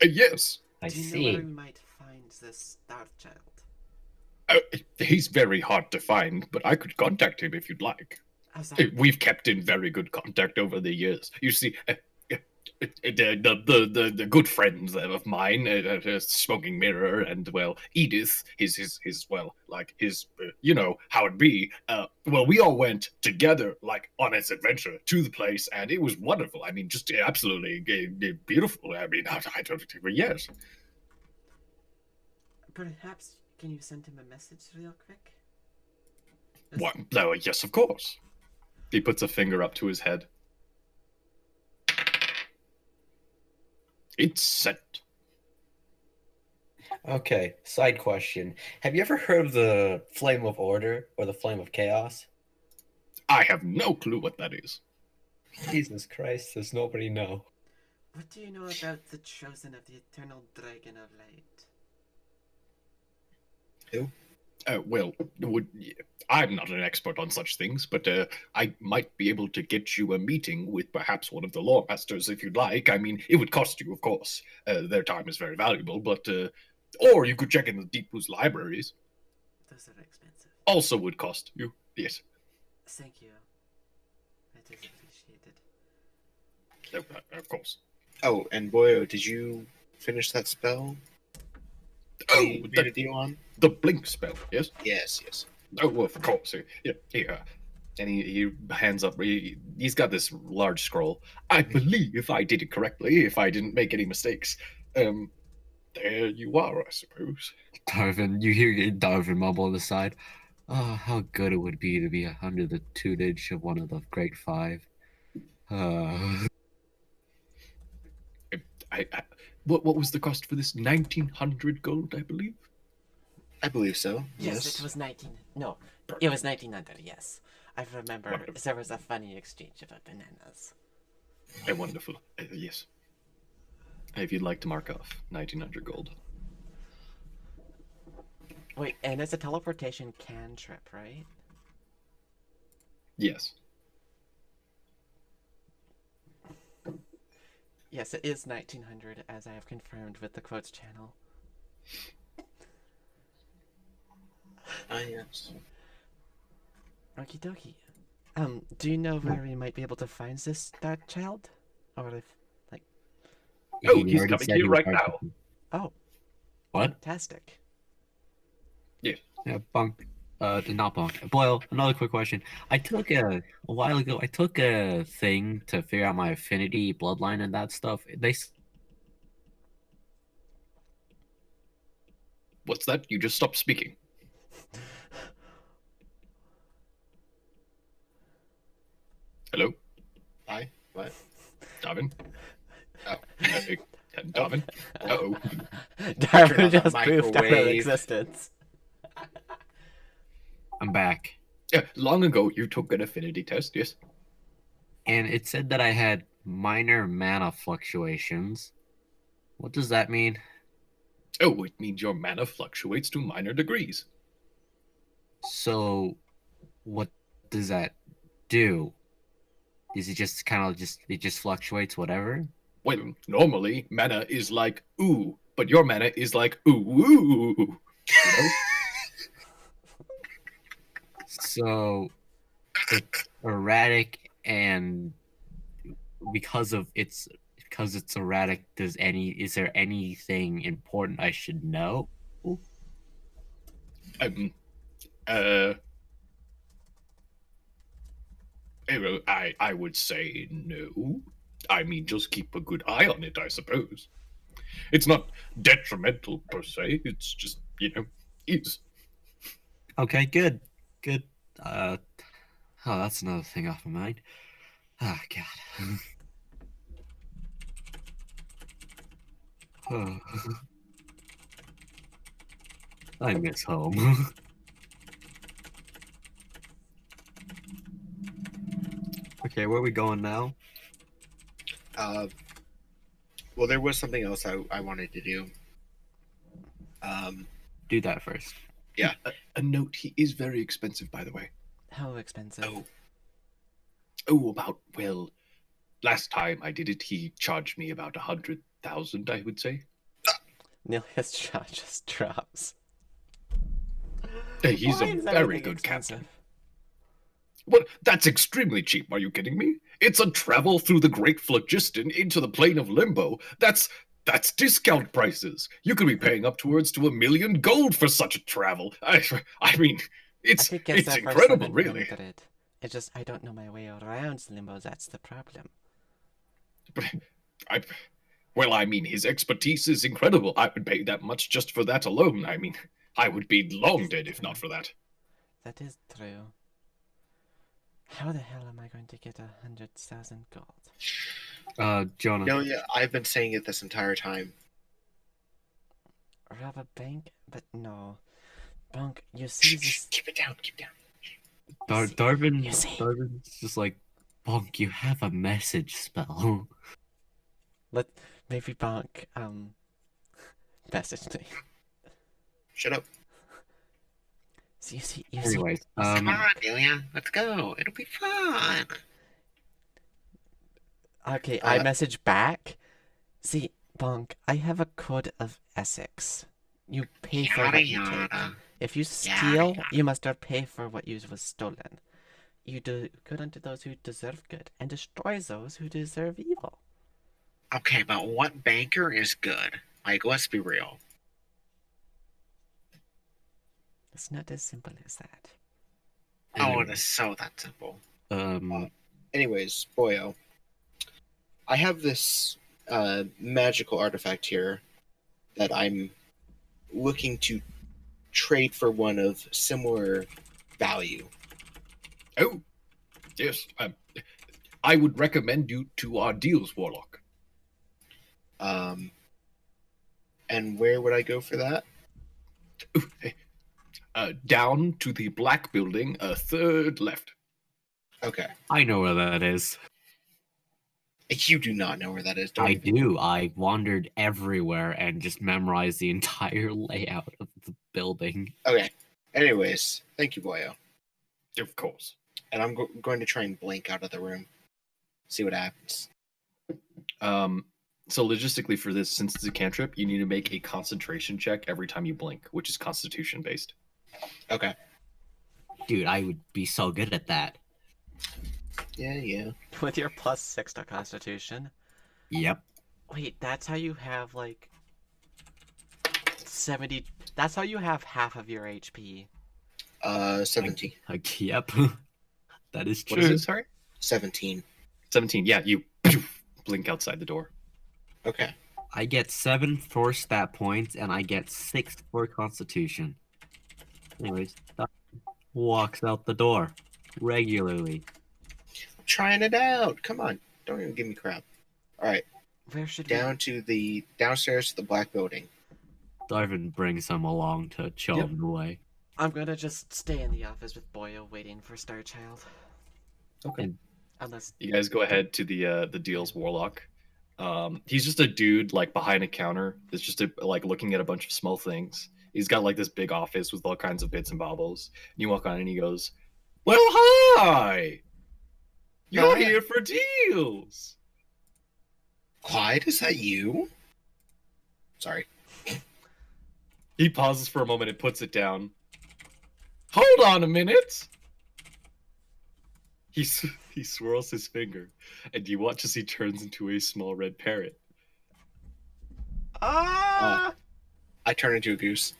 Yes. I Do you know see. where we might find this Star Child? He's very hard to find, but I could contact him if you'd like. How's that? We've kept in very good contact over the years. You see, the good friends of mine, Smoking Mirror, and well, Edith, his you know how it be. Well, we all went together, like on this adventure to the place, and it was wonderful. I mean, just absolutely beautiful. I mean, I don't, yes. Perhaps can you send him a message real quick? What? No, yes, of course. He puts a finger up to his head. It's sent. Okay, side question. Have you ever heard of the Flame of Order or the Flame of Chaos? I have no clue what that is. Jesus Christ, does nobody know? What do you know about the chosen of the eternal dragon of light? Who? Well, I'm not an expert on such things, but I might be able to get you a meeting with perhaps one of the lore masters if you'd like. I mean, it would cost you, of course. Their time is very valuable, but or you could check in the Deep Blue's libraries. Those are expensive. Also would cost you. Yes. Thank you. That is appreciated. Of course. Oh, and Boyo, did you finish that spell? Oh, You made a deal on? the blink spell, yes? Yes, yes. Oh, well, of course. Yeah, here. And he hands up, he's got this large scroll. I believe I did it correctly, if I didn't make any mistakes. There you are, I suppose. Darvin, you hear Darvin mumble on the side. Oh, how good it would be to be under the tutelage of one of the Great Five. What was the cost for this? 1,900 gold, I believe? I believe so. Yes, Yes. it was 19. No, it was 1900. Yes, I remember Wonderful. there was a funny exchange about bananas. Wonderful. Yes. If you'd like to mark off 1,900 gold. Wait, and it's a teleportation cantrip, right? Yes. Yes, it is 1900, as I have confirmed with the quotes channel. Ah, yes. Okie dokie. Do you know where we might be able to find this Dark Child? Or if, Oh, He he's already coming said here he was right hard now. to- oh, What? fantastic. Yeah, bunk. Not bunk. Boyle, another quick question. I took a while ago. I took a thing to figure out my affinity, bloodline, and that stuff. What's that? You just stopped speaking. Hello? Hi. What? Darvin? Oh. Darvin? Uh-oh. Darwin on the just proved our microwave. existence. I'm back, Long ago, you took an affinity test, yes? and it said that I had minor mana fluctuations. What does that mean? Oh, it means your mana fluctuates to minor degrees. So, what does that do? Is it just kind of it just fluctuates, whatever? Well, normally, mana is like ooh, but your mana is like ooh, ooh, you know? So it's erratic, and because it's erratic, is there anything important I should know? Uh, I would say no. I mean, just keep a good eye on it, I suppose. It's not detrimental per se. It's just is. Okay, good. Good. Uh oh, that's another thing off my mind. Oh god. Oh, I miss home. Okay, where are we going now? Well, there was something else I wanted to do. Do that first. Yeah. A note: he is very expensive, by the way. How expensive? About last time I did it, he charged me about 100,000, I would say. Nilea's jaw just drops. He's Why a is very everything good expensive? captain. Well, that's extremely cheap. Are you kidding me? It's a travel through the Great Phlogiston into the plane of Limbo. That's discount prices. You could be paying upwards to 1,000,000 gold for such a travel. I mean, I it's could get that for incredible, really. 700. It's just I don't know my way around Limbo. That's the problem. But I mean, his expertise is incredible. I would pay that much just for that alone. I mean, I would be long dead if not for that. That is true. How the hell am I going to get 100,000 gold? Jonah. No, yeah, I've been saying it this entire time. Rob a bank? But no. Bunk, you see this... Keep it down, keep it down. Darvin's just like, Bonk, you have a message spell. Maybe Bunk, message me. Shut up. So you see, Anyways, Come on, Nilea, let's go. It'll be fun. Okay, I message back. See, Bonk, I have a code of Essex. You pay for what you take. If you steal, you must pay for what was stolen. You do good unto those who deserve good, and destroy those who deserve evil. Okay, but what banker is good? Like, let's be real. It's not as simple as that. Oh, it is so that simple. Anyways, Boyo, I have this magical artifact here that I'm looking to trade for one of similar value. Oh, yes. I would recommend you to our deals, Warlock. And where would I go for that? Down to the black building, third left. Okay. I know where that is. You do not know where that is. I do. I wandered everywhere and just memorized the entire layout of the building. Okay. Anyways, thank you, Boyo. Of course. And I'm going to try and blink out of the room. See what happens. So logistically for this, since it's a cantrip, you need to make a concentration check every time you blink, which is constitution based. Okay. Dude, I would be so good at that. Yeah. With your +6 to Constitution. Yep. Wait, that's how you have like 70. That's how you have half of your HP. 17. Yep. That is true. What is it, sorry? 17. 17, yeah, you blink outside the door. Okay. I get 7 for stat points, and I get 6 for constitution. Anyways, walks out the door regularly. I'm trying it out. Come on. Don't even give me crap. All right. Where should downstairs to the black building. Darvin brings him along to show him the way. I'm gonna just stay in the office with Boyo waiting for Starchild. Okay. Unless You guys go ahead to the deals Warlock. He's just a dude like behind a counter that's just like looking at a bunch of small things. He's got like this big office with all kinds of bits and bobbles. And you walk on and he goes, "Well, hi! You're Hi. here for deals." Clyde, is that you? Sorry. He pauses for a moment and puts it down. Hold on a minute! He swirls his finger, and you watch as he turns into a small red parrot. Ah! I turn into a goose.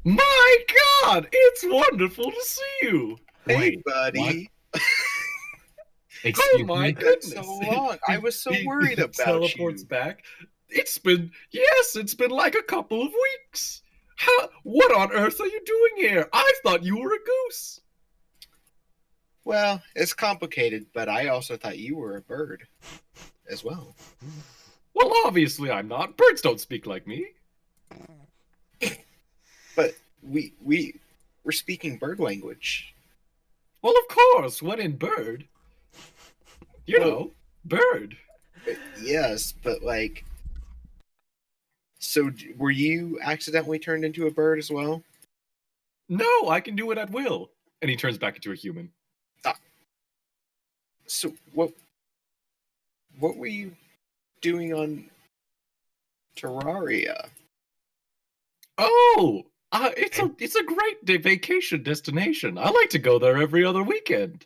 My God! It's wonderful to see you! Hey, Wait, buddy. Excuse Oh my me? goodness! So long. I was so worried he about teleports you. back. It's been like a couple of weeks. What on earth are you doing here? I thought you were a goose. Well, it's complicated, but I also thought you were a bird as well. Well, obviously I'm not. Birds don't speak like me. But we're speaking bird language. Well, of course, when in bird, you Well- know, bird. Yes, but like, so were you accidentally turned into a bird as well? No, I can do it at will. And he turns back into a human. So what were you doing on Terraria? Oh, it's a great vacation destination. I like to go there every other weekend.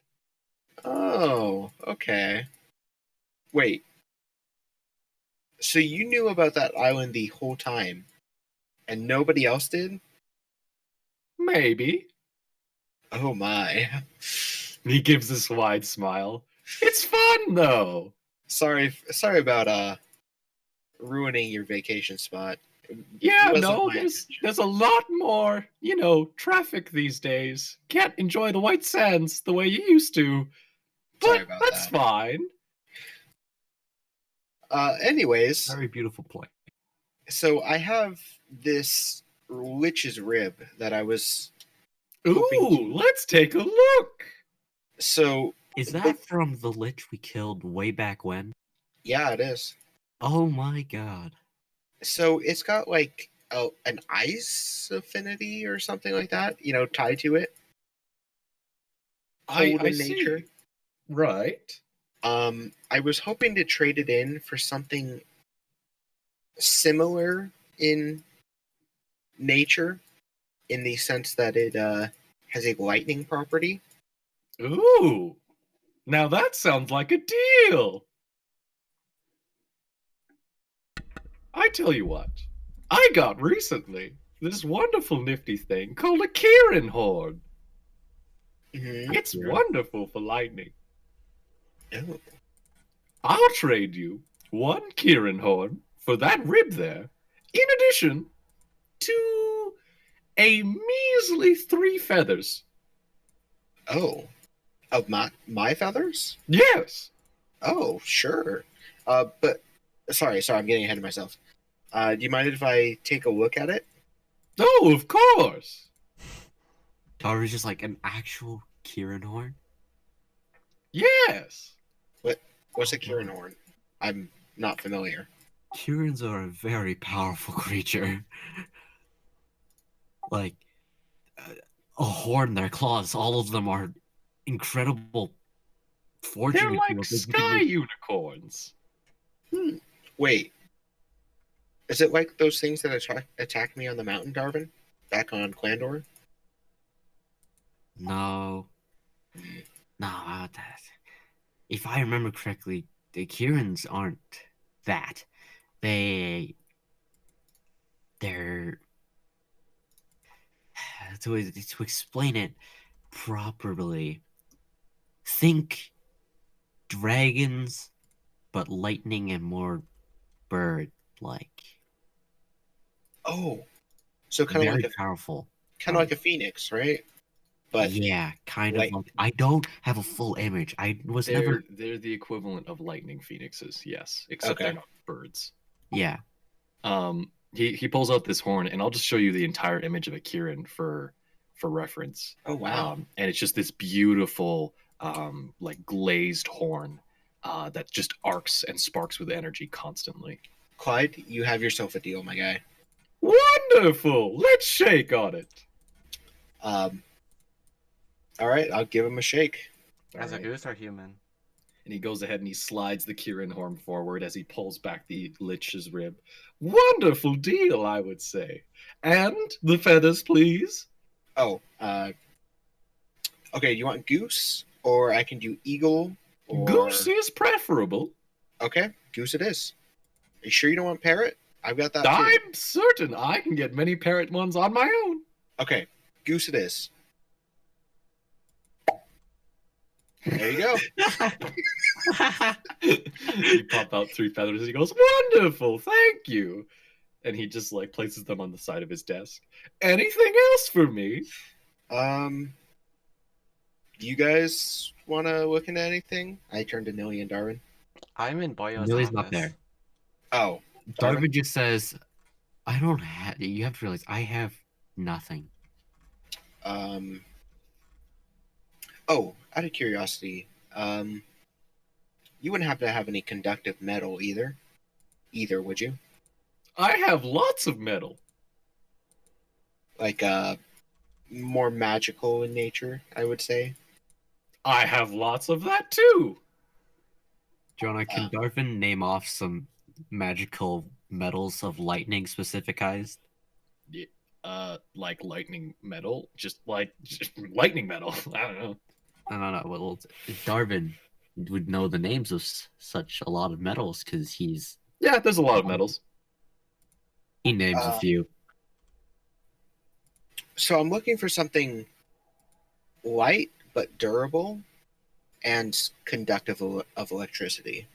Oh, okay. Wait. So you knew about that island the whole time, and nobody else did? Maybe. Oh my. He gives this wide smile. It's fun though. Sorry about ruining your vacation spot. Yeah, Wasn't no, my there's a lot more, traffic these days. Can't enjoy the white sands the way you used to. Sorry But about that's that. fine. Anyways, Very beautiful point. so I have this lich's rib that I was hoping Ooh, to- let's take a look. So Is that from the lich we killed way back when? yeah, it is. Oh my god. So it's got like an ice affinity or something like that, tied to it. Cold in nature. See. Right. I was hoping to trade it in for something similar in nature, in the sense that it has a lightning property. Ooh. Now that sounds like a deal. I tell you what, I got recently this wonderful nifty thing called a Kieran horn. Mm-hmm. It's Yeah. wonderful for lightning. Oh. I'll trade you one Kieran horn for that rib there, in addition to a measly 3 feathers. Oh. Of my feathers? Yes. Oh, sure. But sorry, I'm getting ahead of myself. Do you mind if I take a look at it? Oh, of course. Or is just like an actual Kieran horn? Yes. What's a Kieran horn? I'm not familiar. Kierans are a very powerful creature. Like a horn, their claws, all of them are incredible fortune They're like materials. They can sky make- unicorns. Wait. Is it like those things that attacked me on the mountain, Darwin? Back on Clandor? No. No, if I remember correctly, the Kierans aren't that. They're to explain it properly. Think dragons, but lightning and more bird-like. Oh. So kind of Very like powerful. a phoenix, right? But Yeah, kind of light- like. I don't have a full image. I was never. They're the equivalent of lightning phoenixes, yes, except Okay. they're not birds. Yeah. He pulls out this horn, and I'll just show you the entire image of a Kieran for reference. oh wow. And it's just this beautiful, like glazed horn that just arcs and sparks with energy constantly. Clyde, you have yourself a deal, my guy. Wonderful! Let's shake on it. All right, I'll give him a shake. As a Alright. goose or human? And he goes ahead and he slides the Kirin horn forward as he pulls back the Lich's rib. Wonderful deal, I would say. And the feathers, please. Oh, okay. You want goose, or I can do eagle, or Goose is preferable. okay, goose it is. Are you sure you don't want parrot? I've got that too. I'm certain I can get many parrot ones on my own. Okay, goose it is. There you go. He pop out 3 feathers and he goes, wonderful, thank you. And he just like places them on the side of his desk. Anything else for me? Do you guys want to look into anything? I turned to Nilea and Darwin. I'm in Boyo's Lily's office. not there. Oh, Darwin? Darvin just says, I don't have, you have to realize, I have nothing. Oh, out of curiosity, you wouldn't happen to have any conductive metal either, would you? I have lots of metal. Like, more magical in nature, I would say. I have lots of that too. Jonah, can Darvin name off some magical metals of lightning specificized? Like lightning metal, just lightning metal. I don't know. No. Well, Darvin would know the names of such a lot of metals because Yeah, there's a lot of metals. he names a few. So I'm looking for something light but durable and conductive of electricity.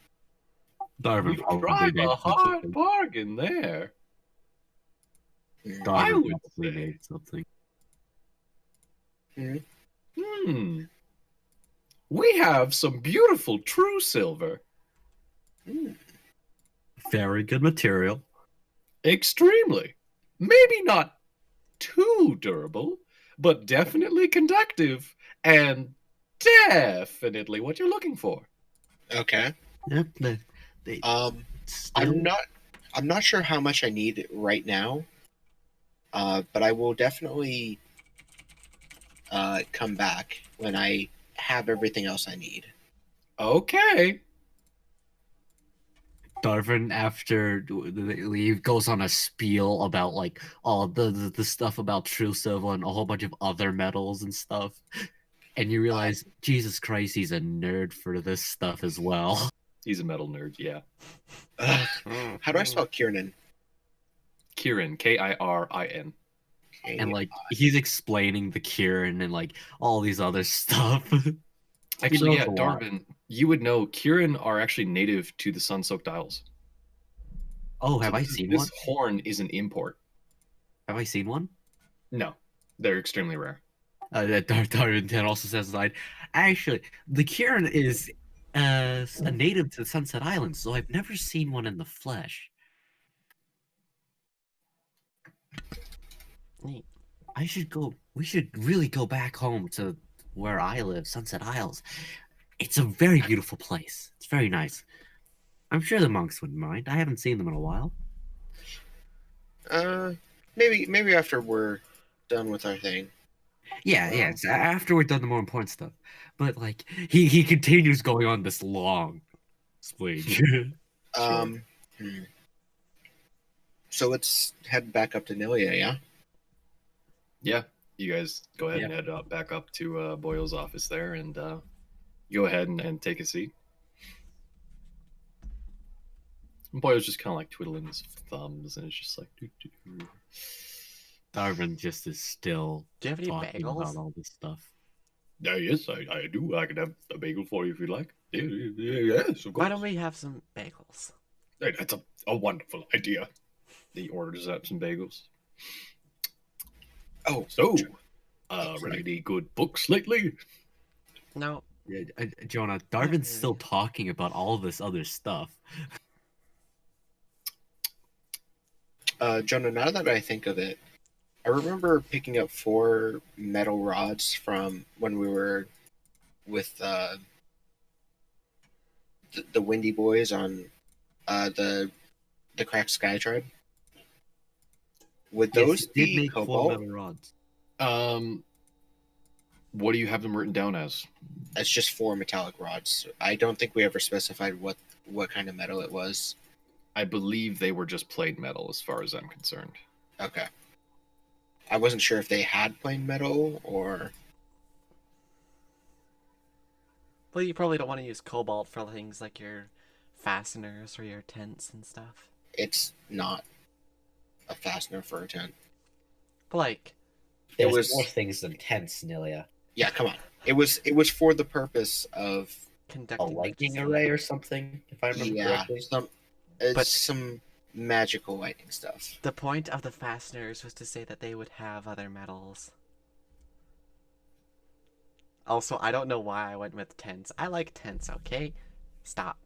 Darvin You probably tried made a hard something. bargain there. I Darvin would probably say. made something. We have some beautiful true silver. Very good material. Extremely. Maybe not too durable, but definitely conductive and definitely what you're looking for. Okay. Yep. I'm not sure how much I need right now. But I will definitely come back when I have everything else I need. Okay. Darvin, after they leave, goes on a spiel about like all the stuff about true silver and a whole bunch of other metals and stuff. And you realize, Jesus Christ, he's a nerd for this stuff as well. He's a metal nerd, yeah. How do I spell Kiernan? Kirin, Kirin. And like he's explaining the Kirin and like all these other stuff. Actually, knows yeah, a lot. Darvin, you would know Kirin are actually native to the Sun-Soaked Isles. Oh, have So I this- seen this one? horn is an import. Have I seen one? No, they're extremely rare. Darwin 10 also says aside. Actually, the Kirin is a native to the Sunset Islands, so I've never seen one in the flesh. Neat. We should really go back home to where I live, Sunset Isles. It's a very beautiful place. It's very nice. I'm sure the monks wouldn't mind. I haven't seen them in a while. Maybe after we're done with our thing. Yeah, it's after we're done the more important stuff. But like he continues going on this long speech. So let's head back up to Nilea, yeah? Yeah, you guys go ahead Yeah. and head back up to Boyle's office there and go ahead and take a seat. And Boyle's just kind of like twiddling his thumbs and it's just like... doo-doo. Darwin just is still Do you have any talking about bagels? all this stuff. Yes, I do. I can have a bagel for you if you'd like. Yes, of course. Why don't we have some bagels? Hey, that's a wonderful idea. He orders out some bagels. Oh, So, read any good books lately? No. Yeah, Jonah, Darwin's still talking about all this other stuff. Jonah, now that I think of it, I remember picking up 4 metal rods from when we were with the Windy Boys on the Cracked Sky Tribe. Would those Yes, he did be make 4 cobalt? metal rods. What do you have them written down as? That's just 4 metallic rods. I don't think we ever specified what kind of metal it was. I believe they were just plain metal, as far as I'm concerned. Okay. I wasn't sure if they had plain metal or. Well, you probably don't want to use cobalt for things like your fasteners or your tents and stuff. It's not a fastener for a tent. But like, There's was- more things than tents, Nilea. Yeah, come on. It was for the purpose of A conducting lightning electricity. array or something, if I remember correctly. But- some magical lightning stuff. The point of the fasteners was to say that they would have other metals. Also, I don't know why I went with tents. I like tents, okay? Stop.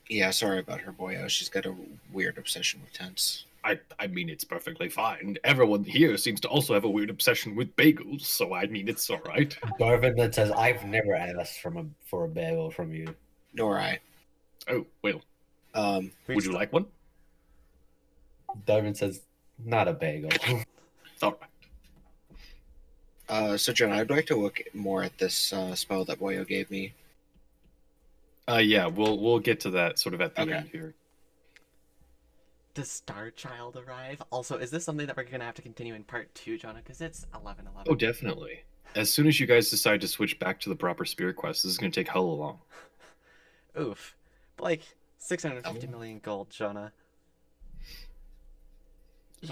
Yeah, sorry about her, boyo. She's got a weird obsession with tents. I mean, it's perfectly fine. Everyone here seems to also have a weird obsession with bagels, so I mean, it's all right. Darvin then says, "I've never asked for a bagel from you." Nor I. Oh, well, Um, would you like one? Darvin says, "Not a bagel." All right. so John, I'd like to look more at this spell that Boyo gave me. Yeah, we'll get to that sort of at the Okay. end here. Does Star Child arrive? Also, is this something that we're gonna have to continue in part 2, Jonah? Because it's 11:11. Oh, definitely. As soon as you guys decide to switch back to the proper spirit quest, this is going to take hella long. Oof. But like, 650 Oh. million gold, Jonah.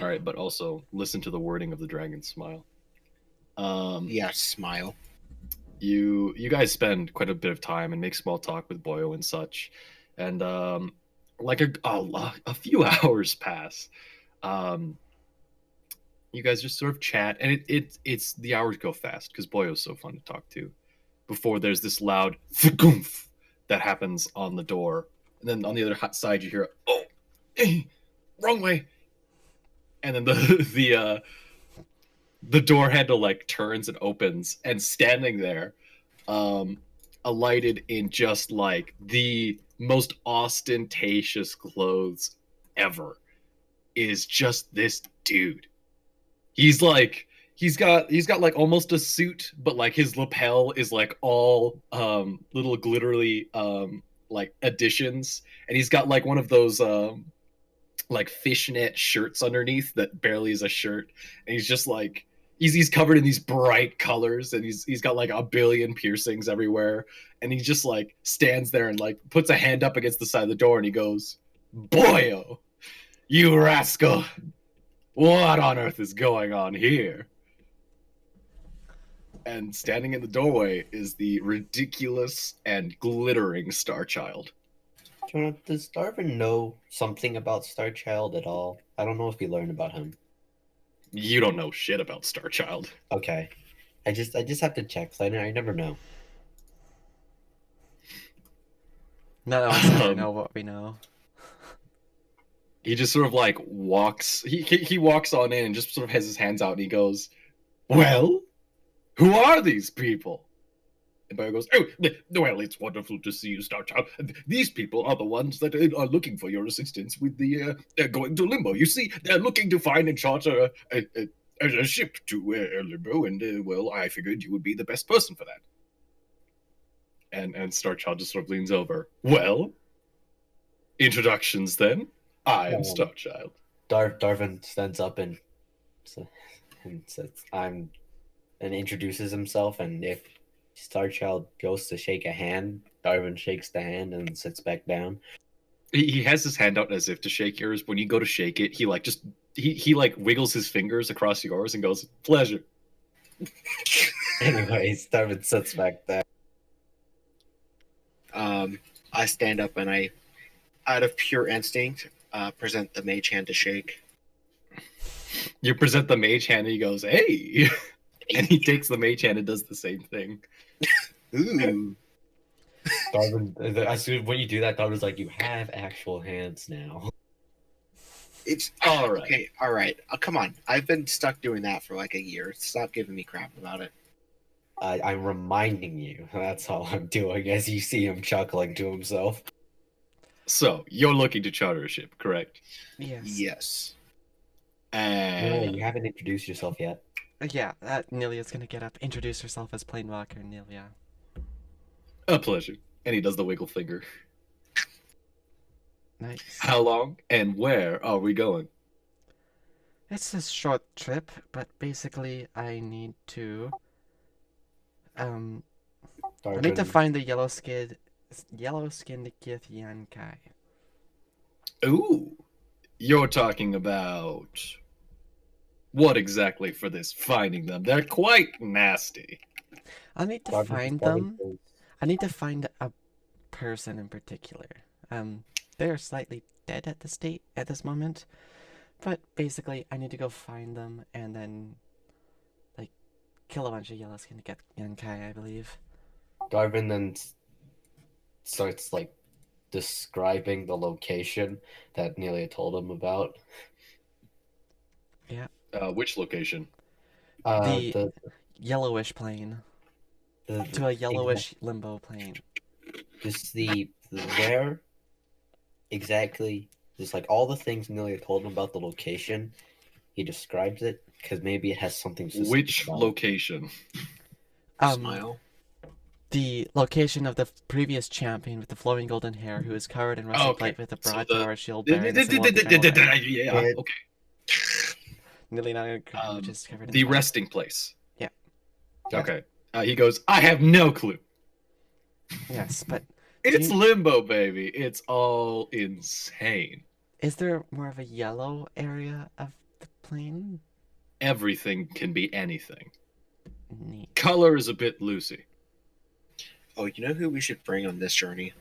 All right, but also listen to the wording of the dragon's smile. Yeah, smile. You guys spend quite a bit of time and make small talk with Boyo and such, and like a few hours pass. You guys just sort of chat, and it's the hours go fast because Boyo's so fun to talk to. Before there's this loud thugoomph that happens on the door, and then on the other side you hear, "Oh, wrong way," and then the door handle like turns and opens, and standing there, alighted in just like the most ostentatious clothes ever, is just this dude. He's got like almost a suit, but like his lapel is like all little glittery like additions, and he's got like one of those like fishnet shirts underneath that barely is a shirt, and he's just like he's covered in these bright colors, and he's got like a billion piercings everywhere, and he just like stands there and like puts a hand up against the side of the door, and he goes, "Boyo, you rascal, what on earth is going on here?" And standing in the doorway is the ridiculous and glittering Star Child. Jonah, does Darvin know something about Star Child at all? I don't know if we learned about him. You don't know shit about Star Child. Okay, I just have to check. 'Cause I never know. None of us Um, know what we know. He just sort of like walks. He walks on in and just sort of has his hands out, and he goes, "Well, who are these people?" And Boyo goes, "Oh, well, it's wonderful to see you, Star Child. These people are the ones that are looking for your assistance with the going to Limbo. You see, they're looking to find and charter a ship to Limbo, and well, I figured you would be the best person for that." And Star Child just sort of leans over. "Well, introductions then. I am Star Child." Darvin stands up and says, "I'm," and introduces himself. And if Star Child goes to shake a hand, Darvin shakes the hand and sits back down. He has his hand out as if to shake yours. When you go to shake it, he like just he like wiggles his fingers across yours and goes, "Pleasure." Anyways, Darvin sits back down. I stand up and I, out of pure instinct, present the mage hand to shake. You present the mage hand, and he goes, "Hey," and he takes the mage hand and does the same thing. Ooh. Darvin, as soon when you do that, Darvin's like, "You have actual hands now." It's All right. Okay, all right. Come on. I've been stuck doing that for like a year. Stop giving me crap about it. I'm reminding you. That's all I'm doing. As you see him chuckling to himself. So you're looking to charter a ship, correct? Yes. Yes. No, And you haven't introduced yourself yet. Yeah, Nilea's gonna get up, introduce herself as Planewalker Nilea. A pleasure. And he does the wiggle finger. Nice. How long and where are we going? It's a short trip, but basically I need to I need to Darwin, find the yellow-skinned Githyankai. Ooh, you're talking about what exactly for this finding them? They're quite nasty. I need to Darwin, find Darwin them. says, I need to find a person in particular. They're slightly dead at this moment, but basically I need to go find them and then like kill a bunch of yellow-skinned Githyankai, I believe. Darwin then starts like describing the location that Nilea told him about. Yeah, Which location? the The yellowish plane to a yellowish limbo plane. just the where exactly, just like all the things Nilea told him about the location, he describes it because maybe it has something specific Which about it. location? Smile. The location of the previous champion with the flowing golden hair, who is covered in rusty Okay, plate with a so broad the- tower shield bearing the symbol of the Eternal Red. Yeah, It- okay. Nearly not in crown, which is covered in The black. resting place. Yeah. Okay. He goes, I have no clue. Yes, but It's you- limbo, baby. It's all insane. is there more of a yellow area of the plane? Everything can be anything. Neat. Color is a bit loosey. Oh, you know who we should bring on this journey?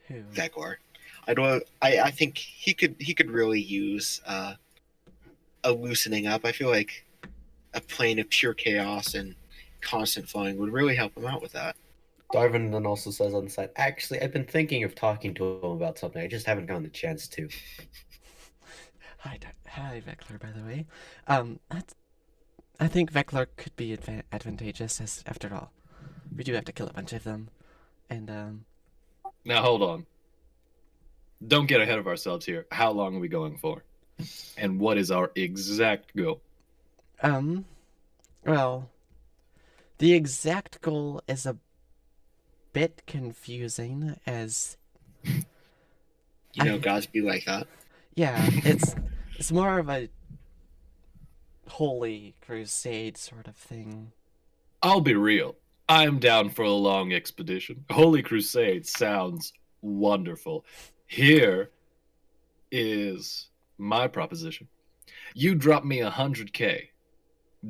Who? Vegor. I think he could really use a loosening up. I feel like a plane of pure chaos and constant flowing would really help him out with that. Darwin then also says on the side, actually, I've been thinking of talking to him about something. I just haven't gotten the chance to. Hi, Vekler, by the way. I think Vekler could be advantageous, as after all, we do have to kill a bunch of them, and Now, hold on. Don't get ahead of ourselves here. How long are we going for? And what is our exact goal? well, the exact goal is a bit confusing, as You know, I- gods be like that. yeah, it's more of a holy crusade sort of thing. I'll be real. I'm down for a long expedition. Holy Crusade sounds wonderful. Here is my proposition. You drop me 100K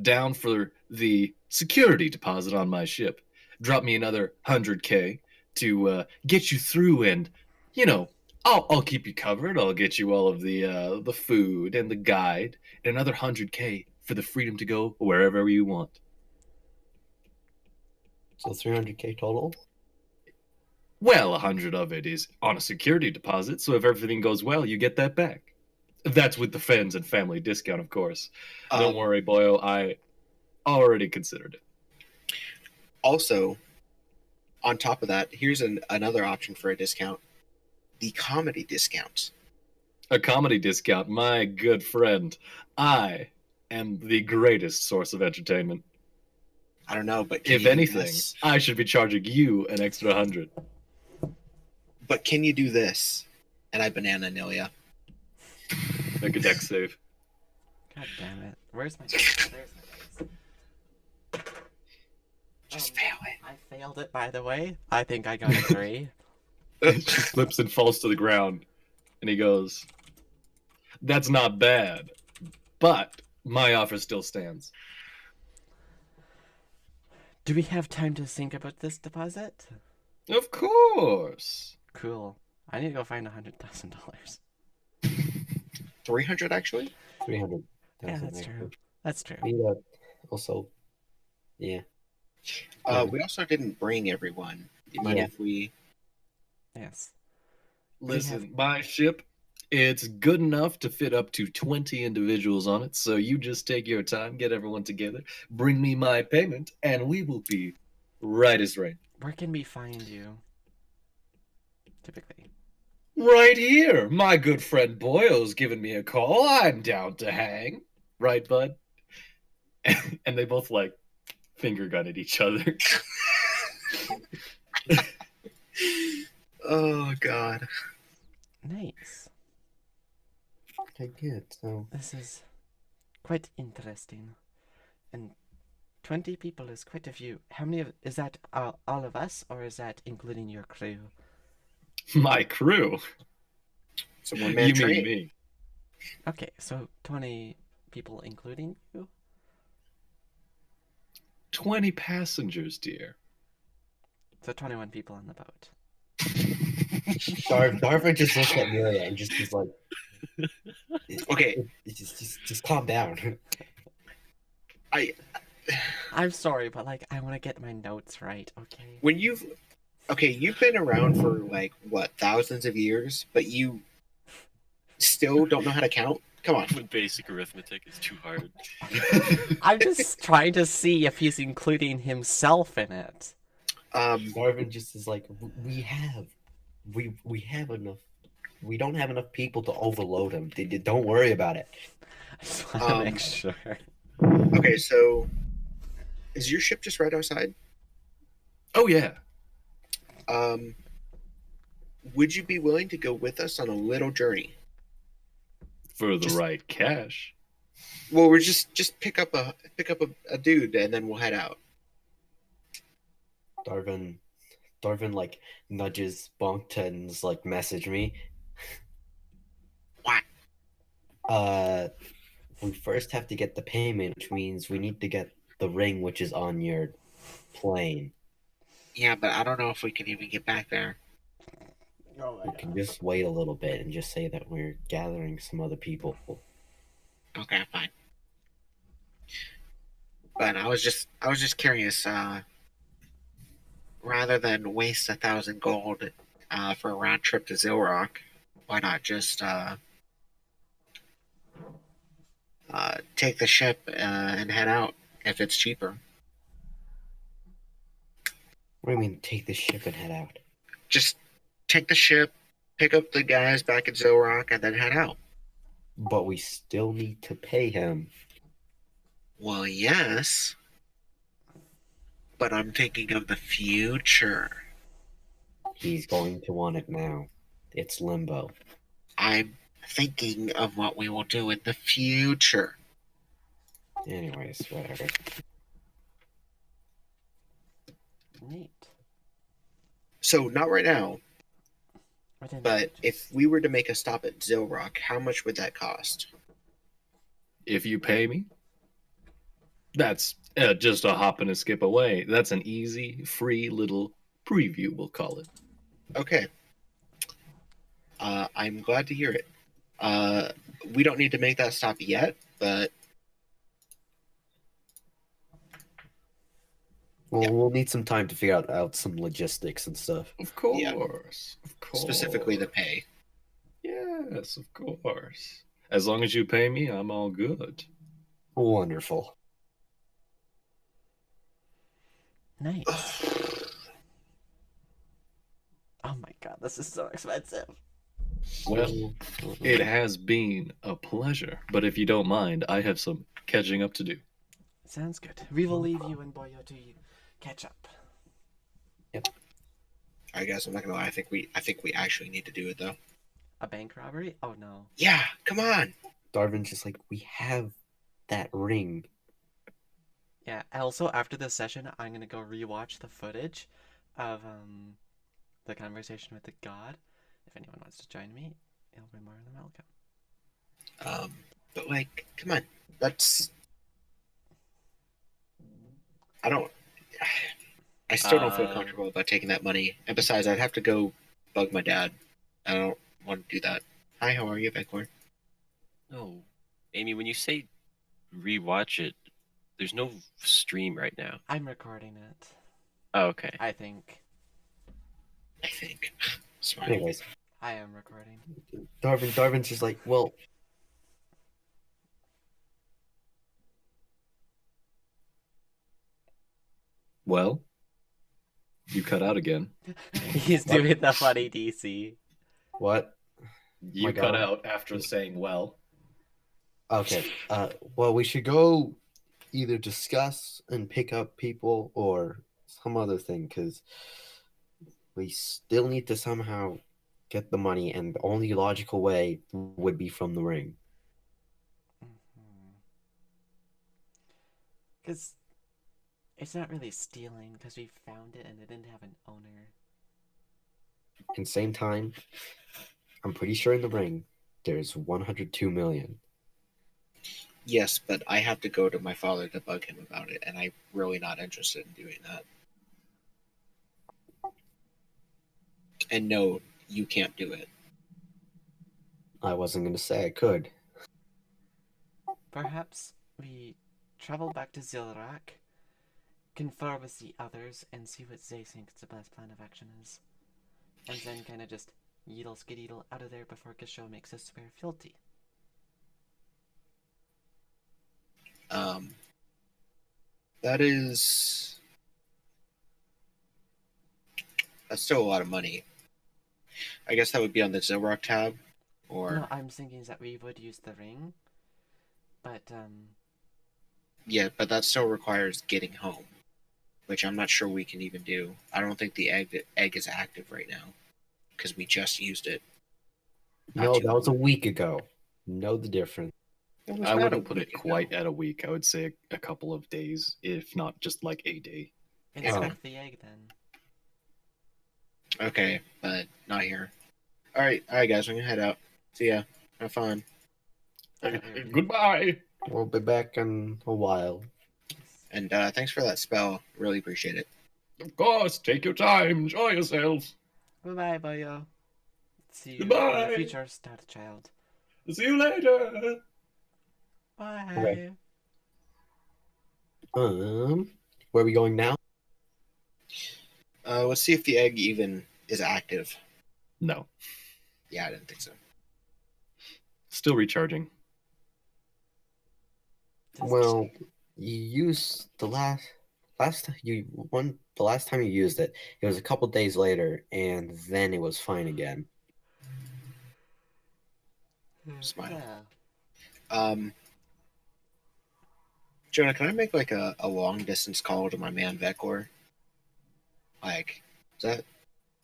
down for the security deposit on my ship. Drop me another 100K to get you through, and you know, I'll keep you covered. I'll get you all of the food and the guide, and another 100K for the freedom to go wherever you want. So 300K total? Well, 100 of it is on a security deposit, so if everything goes well, you get that back. That's with the friends and family discount, of course. Don't Um, worry, boyo. I already considered it. Also, on top of that, here's another option for a discount: the comedy discount. A comedy discount, my good friend. I am the greatest source of entertainment. I don't know, but can If you do anything, this? I should be charging you an extra 100. But can you do this? And I banana Nilea. Make a deck save. God damn it! Where's my? There's my dice. Just fail it. I failed it, by the way. I think I got a 3. She slips and falls to the ground, and he goes, "That's not bad, but my offer still stands." Do we have time to think about this deposit? Of course. Cool. I need to go find $100,000. 300 actually. 300. Yeah, that's true. That's true. We also, yeah. We also didn't bring everyone. You mind Yeah. if we? Yes. Listen, my ship, it's good enough to fit up to 20 individuals on it, so you just take your time, get everyone together, bring me my payment, and we will be right as rain. Where can we find you? Typically. Right here! My good friend Boyle's giving me a call. I'm down to hang. Right, bud? and they both like finger gun at each other. Oh God. Nice. Okay, good. So This is quite interesting. And 20 people is quite a few. How many of is that all of us, or is that including your crew? My crew. It's a one-man You train. mean me? Okay, so 20 people including you? 20 passengers, dear. So 21 people on the boat. Darvin just looks at Nilea and just is like, Okay, just calm down. I'm sorry, but like I want to get my notes right, okay? when you've you've been around for like what, thousands of years, but you still don't know how to count? Come on. When basic arithmetic is too hard. I'm just trying to see if he's including himself in it. Darvin just is like, we have enough. We don't have enough people to overload him. Don't worry about it. I just want to make sure. Okay, so is your ship just right outside? Oh yeah. Would you be willing to go with us on a little journey? For the Just- right cash. Well, we're just pick up a dude and then we'll head out. Darvin like nudges Bonk and is like, message me. What? We first have to get the payment, which means we need to get the ring, which is on your plane. Yeah, but I don't know if we can even get back there. Oh my You can just wait a little bit and just say that we're gathering some other people. Okay, fine. But I was just curious. Rather than waste 1,000 gold for a round trip to Zilrock, why not just take the ship and head out if it's cheaper? What do you mean, take the ship and head out? Just take the ship, pick up the guys back at Zilrock, and then head out. But we still need to pay him. Well, yes, but I'm thinking of the future. He's going to want it now. It's limbo. I'm thinking of what we will do in the future. Anyways, whatever. Neat. So, not right now, I didn't but if we were to make a stop at Zilrock, how much would that cost? If you pay me, that's just a hop and a skip away. That's an easy, free little preview, we'll call it. Okay. I'm glad to hear it. We don't need to make that stop yet, but Well, Yeah. we'll need some time to figure out some logistics and stuff. Of course. Yeah. Of course. specifically the pay. Yes, of course. As long as you pay me, I'm all good. Wonderful. Nice. Oh my god, this is so expensive. Well, it has been a pleasure, but if you don't mind, I have some catching up to do. Sounds good. We will leave you and Boyo to catch up. I guess I'm not gonna lie. I think we actually need to do it though. A bank robbery? Oh no. Yeah, come on. Darvin's just like, we have that ring. Yeah, also after this session, I'm gonna go rewatch the footage of the conversation with the god. If anyone wants to join me, you'll be more than welcome. But like, come on. That's. I still don't feel comfortable about taking that money. And besides, I'd have to go bug my dad. I don't want to do that. Hi, how are you, Beckhorn? No, Amy, when you say rewatch it, there's no stream right now. I'm recording it. Oh, okay. I think I think. Smart. Anyways, I am recording. Darvin's just like, well, Well, you cut out again. He's doing the funny DC. what? You My cut God. out after saying well. Okay. Well, we should go either discuss and pick up people or some other thing, because we still need to somehow get the money, and the only logical way would be from the ring. Because it's not really stealing, because we found it and it didn't have an owner. And same time, I'm pretty sure in the ring there's 102 million. Yes, but I have to go to my father to bug him about it, and I'm really not interested in doing that. And no, you can't do it. I wasn't going to say I could. Perhaps we travel back to Zilrak, confer with the others, and see what they think the best plan of action is. And then kind of just yeedle skedeedle out of there before Gisho makes us swear fealty. That is... That's still a lot of money. I guess that would be on the Zilrock tab, or... No, I'm thinking that we would use the ring, but Yeah, but that still requires getting home, which I'm not sure we can even do. I don't think the egg is active right now, because we just used it. No, that was a week ago. Know the difference. I wouldn't put it quite at a week. I would say a couple of days, if not just like a day. inspect the egg then. Okay, but not here. All right, guys, I'm gonna head out. See ya. Have fun. Goodbye. We'll be back in a while. And thanks for that spell. Really appreciate it. Of course, take your time. Enjoy yourself. Bye-bye, Boyo. See you in Goodbye. the future, Star Child. See you later. Bye. Okay. Where are we going now? Let's see if the egg even is active. No, Yeah, I didn't think so. still recharging. Well, you used the last time you used it. It was a couple days later, and then it was fine again. Smile. Yeah. Jonah, can I make like a long distance call to my man Vekor? Like, is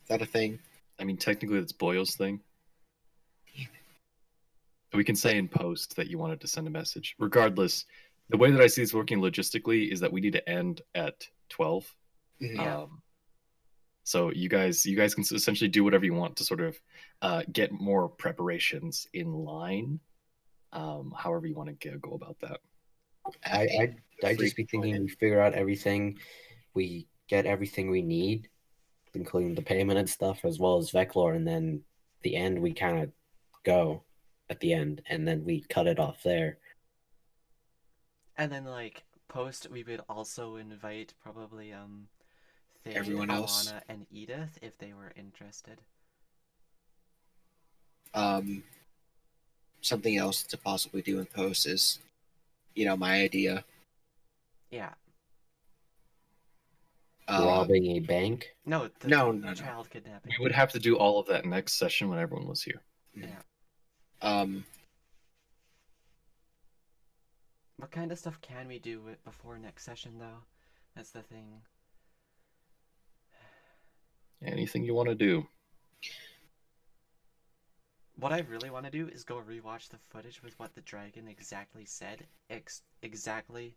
that a thing? I mean, technically, that's Boyle's thing. We can say in post that you wanted to send a message. Regardless, the way that I see this working logistically is that we need to end at 12. Yeah. So you guys can essentially do whatever you want to sort of get more preparations in line. However you want to go about that. I just be thinking we figure out everything, we get everything we need, including the payment and stuff, as well as Veclor, and then the end we kind of go at the end, and then we cut it off there. And then like post, we would also invite probably Thay, Everyone else. Alana, and Edith if they were interested. Something else to possibly do in post is, my idea. Yeah. Robbing a bank? No, the No. child kidnapping. We would have to do all of that next session when everyone was here. Yeah. What kind of stuff can we do before next session, though? That's the thing. Anything you want to do. What I really want to do is go rewatch the footage with what the dragon exactly said, exactly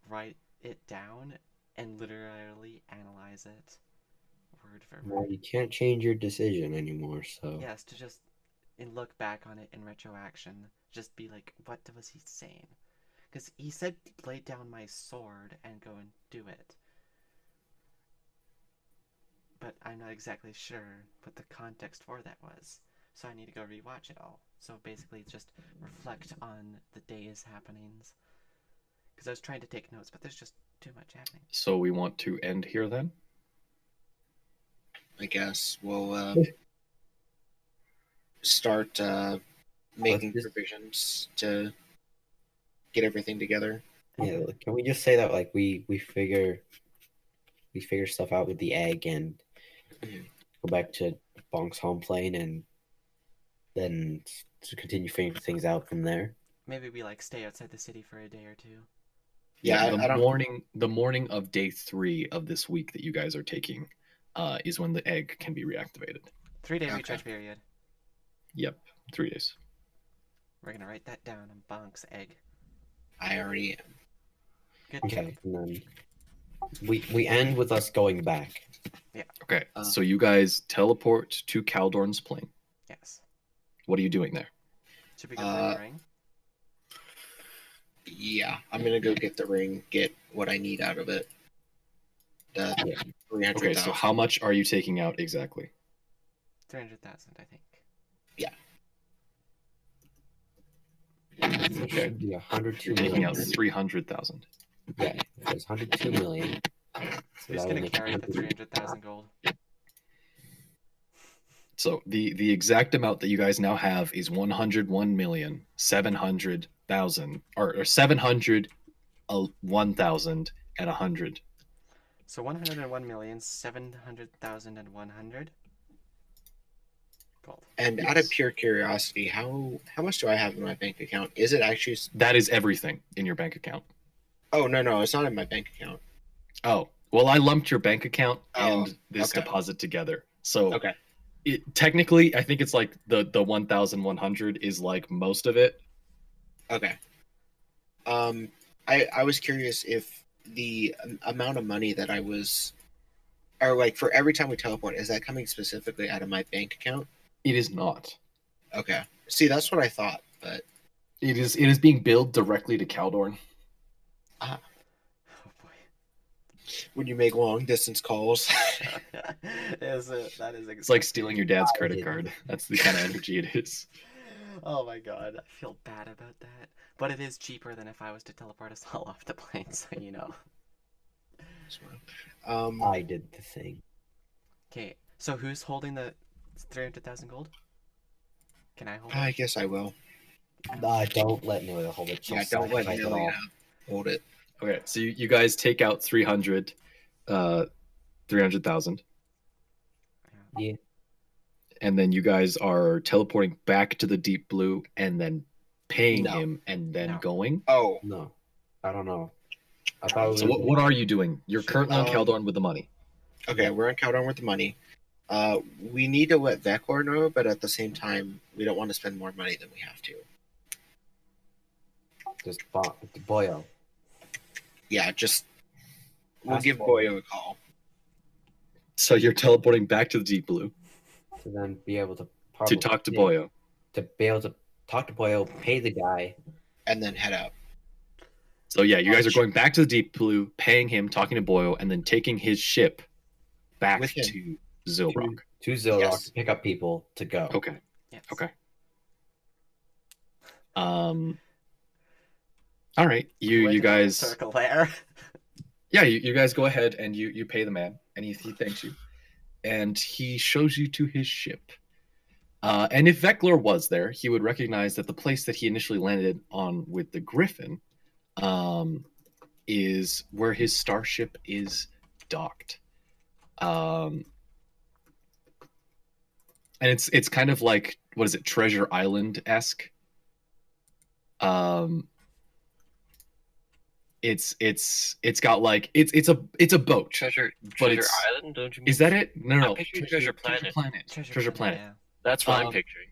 write it down, and literally analyze it word for Well, word. you can't change your decision anymore, so... Yes, to just look back on it in retroaction, just be like, what was he saying? Because he said, lay down my sword and go and do it. But I'm not exactly sure what the context for that was. So I need to go rewatch it all. So basically just reflect on the day's happenings. Because I was trying to take notes, but there's just too much happening. So we want to end here then? I guess we'll start making provisions to get everything together. Yeah, can we just say that like we figure stuff out with the egg and go back to Bonk's home plane and then to continue figuring things out from there? Maybe we like stay outside the city for a day or two. Yeah, the I don't. morning of day 3 of this week that you guys are taking is when the egg can be reactivated. 3-day Okay. recharge period. Yep, 3 days. We're gonna write that down on Bonk's egg. I already am. Good Okay, and then we end with us going back. Okay, Uh, so you guys teleport to Caldorn's plane. Yes. What are you doing there? Should we go for the Uh, ring? Yeah, I'm gonna go get the ring, get what I need out of it. The Yeah. 300,000. Okay, so how much are you taking out exactly? 300,000, I think. It Okay. should be 102 You're taking out million. 300,000. Yeah, there's 102 million. So Who's that would gonna make carry the 100 300,000 gold? So the exact amount that you guys now have is 101,700,000 or 700 1,000 and 100. So 101,700,100 gold. And out Yes. of pure curiosity, how much do I have in my bank account? Is it actually? That is everything in your bank account. Oh no, it's not in my bank account. Oh, well, I lumped your bank account Oh, and this okay. deposit together. So Okay. technically, I think it's like the 1,100 is like most of it. Okay. I was curious if the amount of money that I was, or like for every time we teleport, is that coming specifically out of my bank account? It is not. Okay. See, that's what I thought, but It is being billed directly to Caldorn. Oh boy. when you make long distance calls, That is It's like stealing your dad's credit Yeah. card. That's the kind of energy it is. Oh my god, I feel bad about that. But it is cheaper than if I was to teleport us all off the plane, so you know. I did the thing. Okay, so who's holding the 300,000 gold? Can I hold it? I guess I will. Don't let Nilea hold it. She'll Yeah, don't let sacrifice it all. Nilea hold it. Okay, so you guys take out 300,000, Yeah. and then you guys are teleporting back to the Deep Blue, and then paying No. him, and then No. going. Oh, No, I don't know. I thought it So was what are you doing? You're currently on Um, Caldorn with the money. okay. We're on Caldon with the money. We need to let Vecor know, but at the same time, we don't want to spend more money than we have to. just Boyo. Yeah, just we'll Ask give Boyo. Boyo a call So you're teleporting back to the Deep Blue To then be able to to probably talk to Boyo. to be able to talk to Boyo, pay the guy. and then head out. So yeah, you guys are going back to the Deep Blue, paying him, talking to Boyo, and then taking his ship back With him. to Zilrock. To Zilrock Yes. to pick up people to go. Okay. Yes. Okay. All right. You Went in a guys. circle there. Yeah, you guys go ahead and you pay the man, and he thanks you, and he shows you to his ship. And if Veclor was there, he would recognize that the place that he initially landed on with the Griffin is where his starship is docked. And it's kind of like, what is it, Treasure Island-esque? It's got like it's a boat. Treasure it's- Island, don't you mean? Is that it? No. I'm picturing Treasure Planet. Treasure Planet. Yeah. That's what I'm Um, picturing.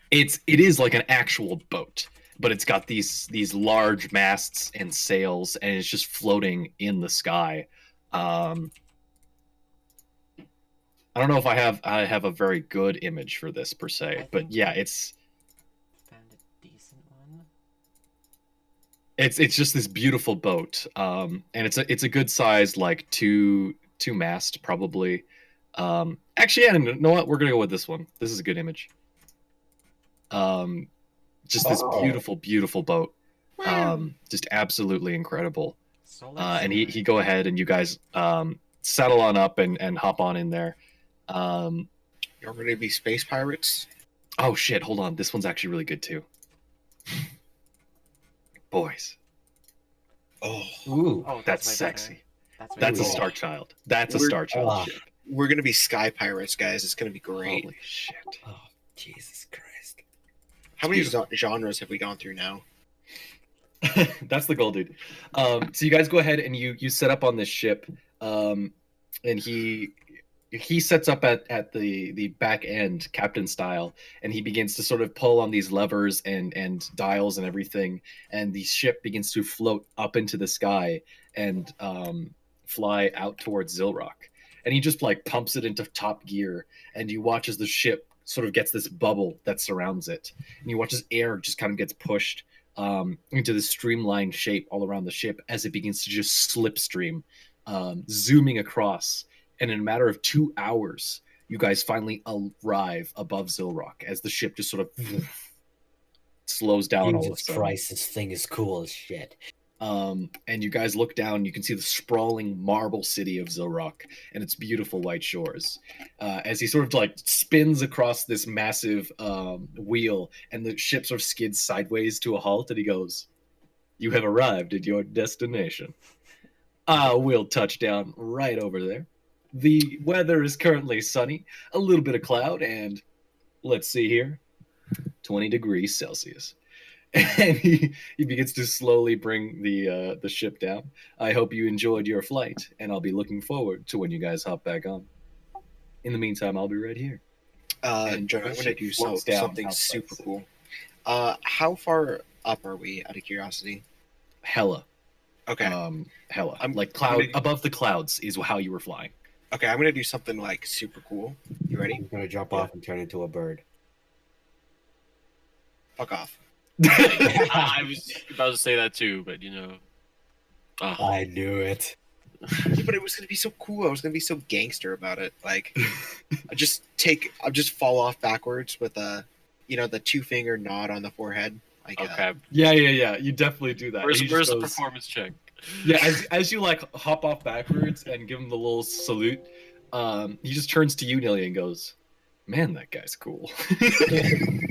It is like an actual boat, but it's got these large masts and sails, and it's just floating in the sky. I don't know if I have a very good image for this per se, I but think- yeah, it's Found a decent one. it's just this beautiful boat, and it's a good size, like two mast probably. Actually, yeah, you know what? We're gonna go with this one. This is a good image. Just this Oh. beautiful boat. Just absolutely incredible. Solar And he Solar. go ahead, and you guys settle on up and hop on in there. You're going to be space pirates. Oh shit! Hold on, this one's actually really good too. Boys, Oh, Ooh. Oh, that's way better. sexy. That's way That's a better. Star Child. That's a We're- Star Child Ah. ship. we're going to be sky pirates, guys. It's going to be great. Holy shit! Oh, Jesus Christ. How many beautiful. genres have we gone through now? That's the goal, dude. So you guys go ahead and you set up on this ship, and he sets up at the back end, captain style, and he begins to sort of pull on these levers and dials and everything, and the ship begins to float up into the sky and fly out towards Zilrock. And he just like pumps it into top gear, and you watch as the ship sort of gets this bubble that surrounds it, and you watch as air just kind of gets pushed into this streamlined shape all around the ship as it begins to just slipstream, zooming across. And in a matter of 2 hours, you guys finally arrive above Zilrock as the ship just sort of slows down all of a Jesus sudden. Christ, this thing is cool as shit. And you guys look down, you can see the sprawling marble city of Zilrock and its beautiful white shores. As he sort of like spins across this massive wheel, and the ship sort of skids sideways to a halt, and he goes, "You have arrived at your destination. We'll touch down right over there. The weather is currently sunny, a little bit of cloud, and let's see here, 20 degrees Celsius." And he begins to slowly bring the ship down. I hope you enjoyed your flight, and I'll be looking forward to when you guys hop back on. In the meantime, I'll be right here. And Joe, I'm the gonna ship do floats down something outside super the city. cool. How far up are we, out of curiosity? Hella. Okay. Hella. I'm Like cloud gonna- above the clouds is how you were flying. Okay, I'm gonna do something like super cool. You ready? I'm gonna jump Yeah. off and turn into a bird. Fuck off. I was about to say that too, but you know. I knew it. Yeah, but it was gonna be so cool. I was gonna be so gangster about it. Like, I'll just fall off backwards with a, the 2-finger nod on the forehead. Like, Okay. Yeah. You definitely do that. Where's He just the goes- performance check? Yeah, as you like hop off backwards and give him the little salute, he just turns to you, Nilea, and goes, "Man, that guy's cool."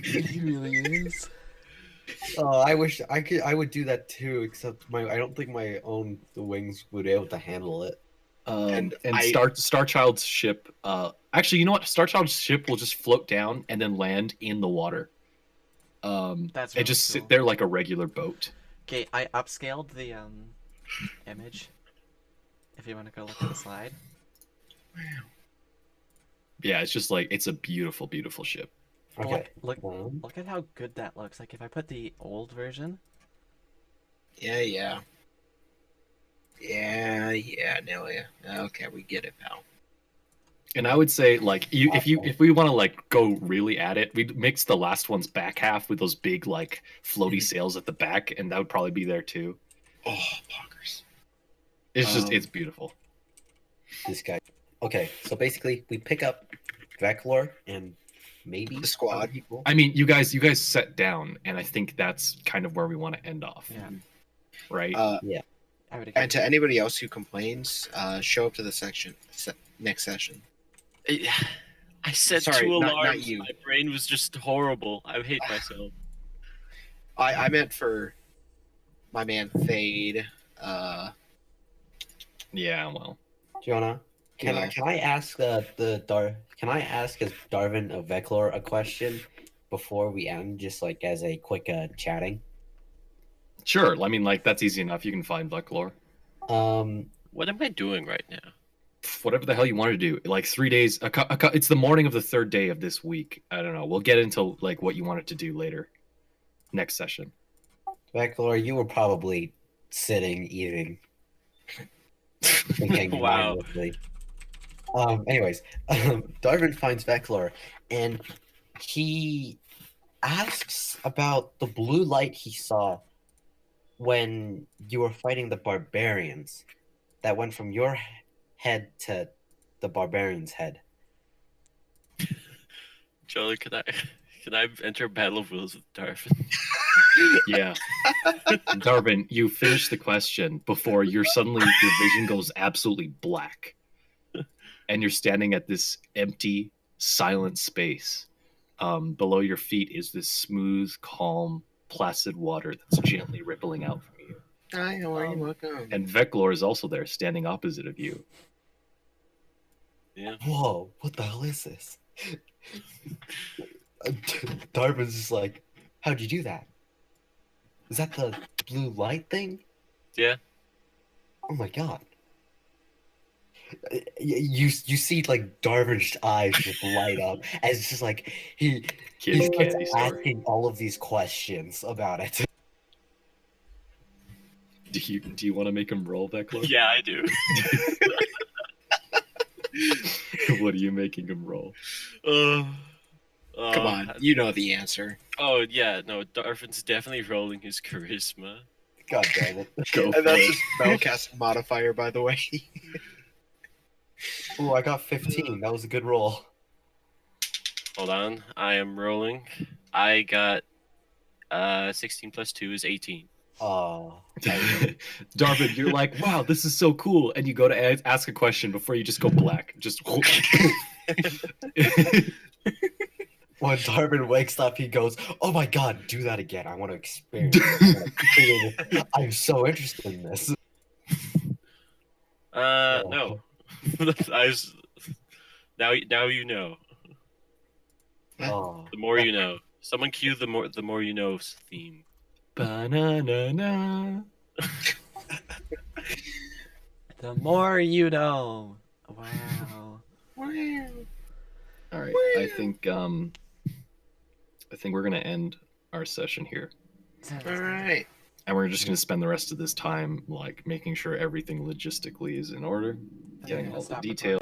He really is. Oh, I wish I could. I would do that too, except I don't think my own wings would be able to handle it. And And Starchild's ship. Actually, you know what? Starchild's ship will just float down and then land in the water. That's It really just cool. sit there like a regular boat. Okay, I upscaled the image. If you want to go look at the slide. Yeah, it's just like it's a beautiful, beautiful ship. But Okay. look at how good that looks. Like if I put the old version. yeah, Nilea. Okay, we get it, pal. And I would say, like, if we want to like go really at it, we'd mix the last one's back half with those big like floaty sails at the back, and that would probably be there too. Oh, poggers. It's just Um, it's beautiful. This guy. Okay, so basically, we pick up Veclor and maybe The squad. other people. I mean, you guys set down, and I think that's kind of where we want to end off, Yeah. right? I would agree. And to anybody else who complains, show up to the next session. I set Sorry, 2 not alarms. you. My brain was just horrible. I hate myself. I meant for my man Fade. Yeah, well, Jonah, can I ask can I ask as Darvin of Veclor a question before we end, just like as a quick chatting? sure. I mean, like that's easy enough. You can find Veclor. What am I doing right now? Whatever the hell you want to do. Like 3 days. It's the morning of the 3rd day of this week. I don't know. We'll get into like what you wanted to do later, next session. Veclor, you were probably sitting eating, thinking Wow. mindlessly. Anyways, Darvin finds Veclor, and he asks about the blue light he saw when you were fighting the barbarians that went from your head to the barbarian's head. Charlie, can I enter Battle of Wills with Darvin? Yeah. Darvin, you finish the question before your vision goes absolutely black. And you're standing at this empty, silent space. Below your feet is this smooth, calm, placid water that's gently rippling out from you. Hi, how are you? Welcome. And Veclor is also there, standing opposite of you. Yeah. Whoa, what the hell is this? Darvin's just like, how'd you do that? Is that the blue light thing? Yeah. Oh my god. You see like Darvin's eyes just light up as it's just like he Kid starts candy store. asking all of these questions about it. Do you want to make him roll that close? Yeah, I do. What are you making him roll? Come on, you know the answer. Oh yeah, no, Darvin's definitely rolling his charisma. God damn it. Go for And that's it. his spellcasting modifier, by the way. Oh, I got 15. That was a good roll. Hold on, I am rolling. I got 16 plus 2 is 18. Oh. Darvin, you're like, wow, this is so cool, and you go to ask a question before you just go black. Just When Darvin wakes up, he goes, "Oh my god, do that again! I want to experience it. I'm so interested in this." No. I was now you know. Oh, The more you know. Someone cue the more you know theme. Banana. The more you know. Wow. Wow. All right, I think we're gonna end our session here, All right. and we're just gonna spend the rest of this time like making sure everything logistically is in order, I'm getting gonna all the stop details.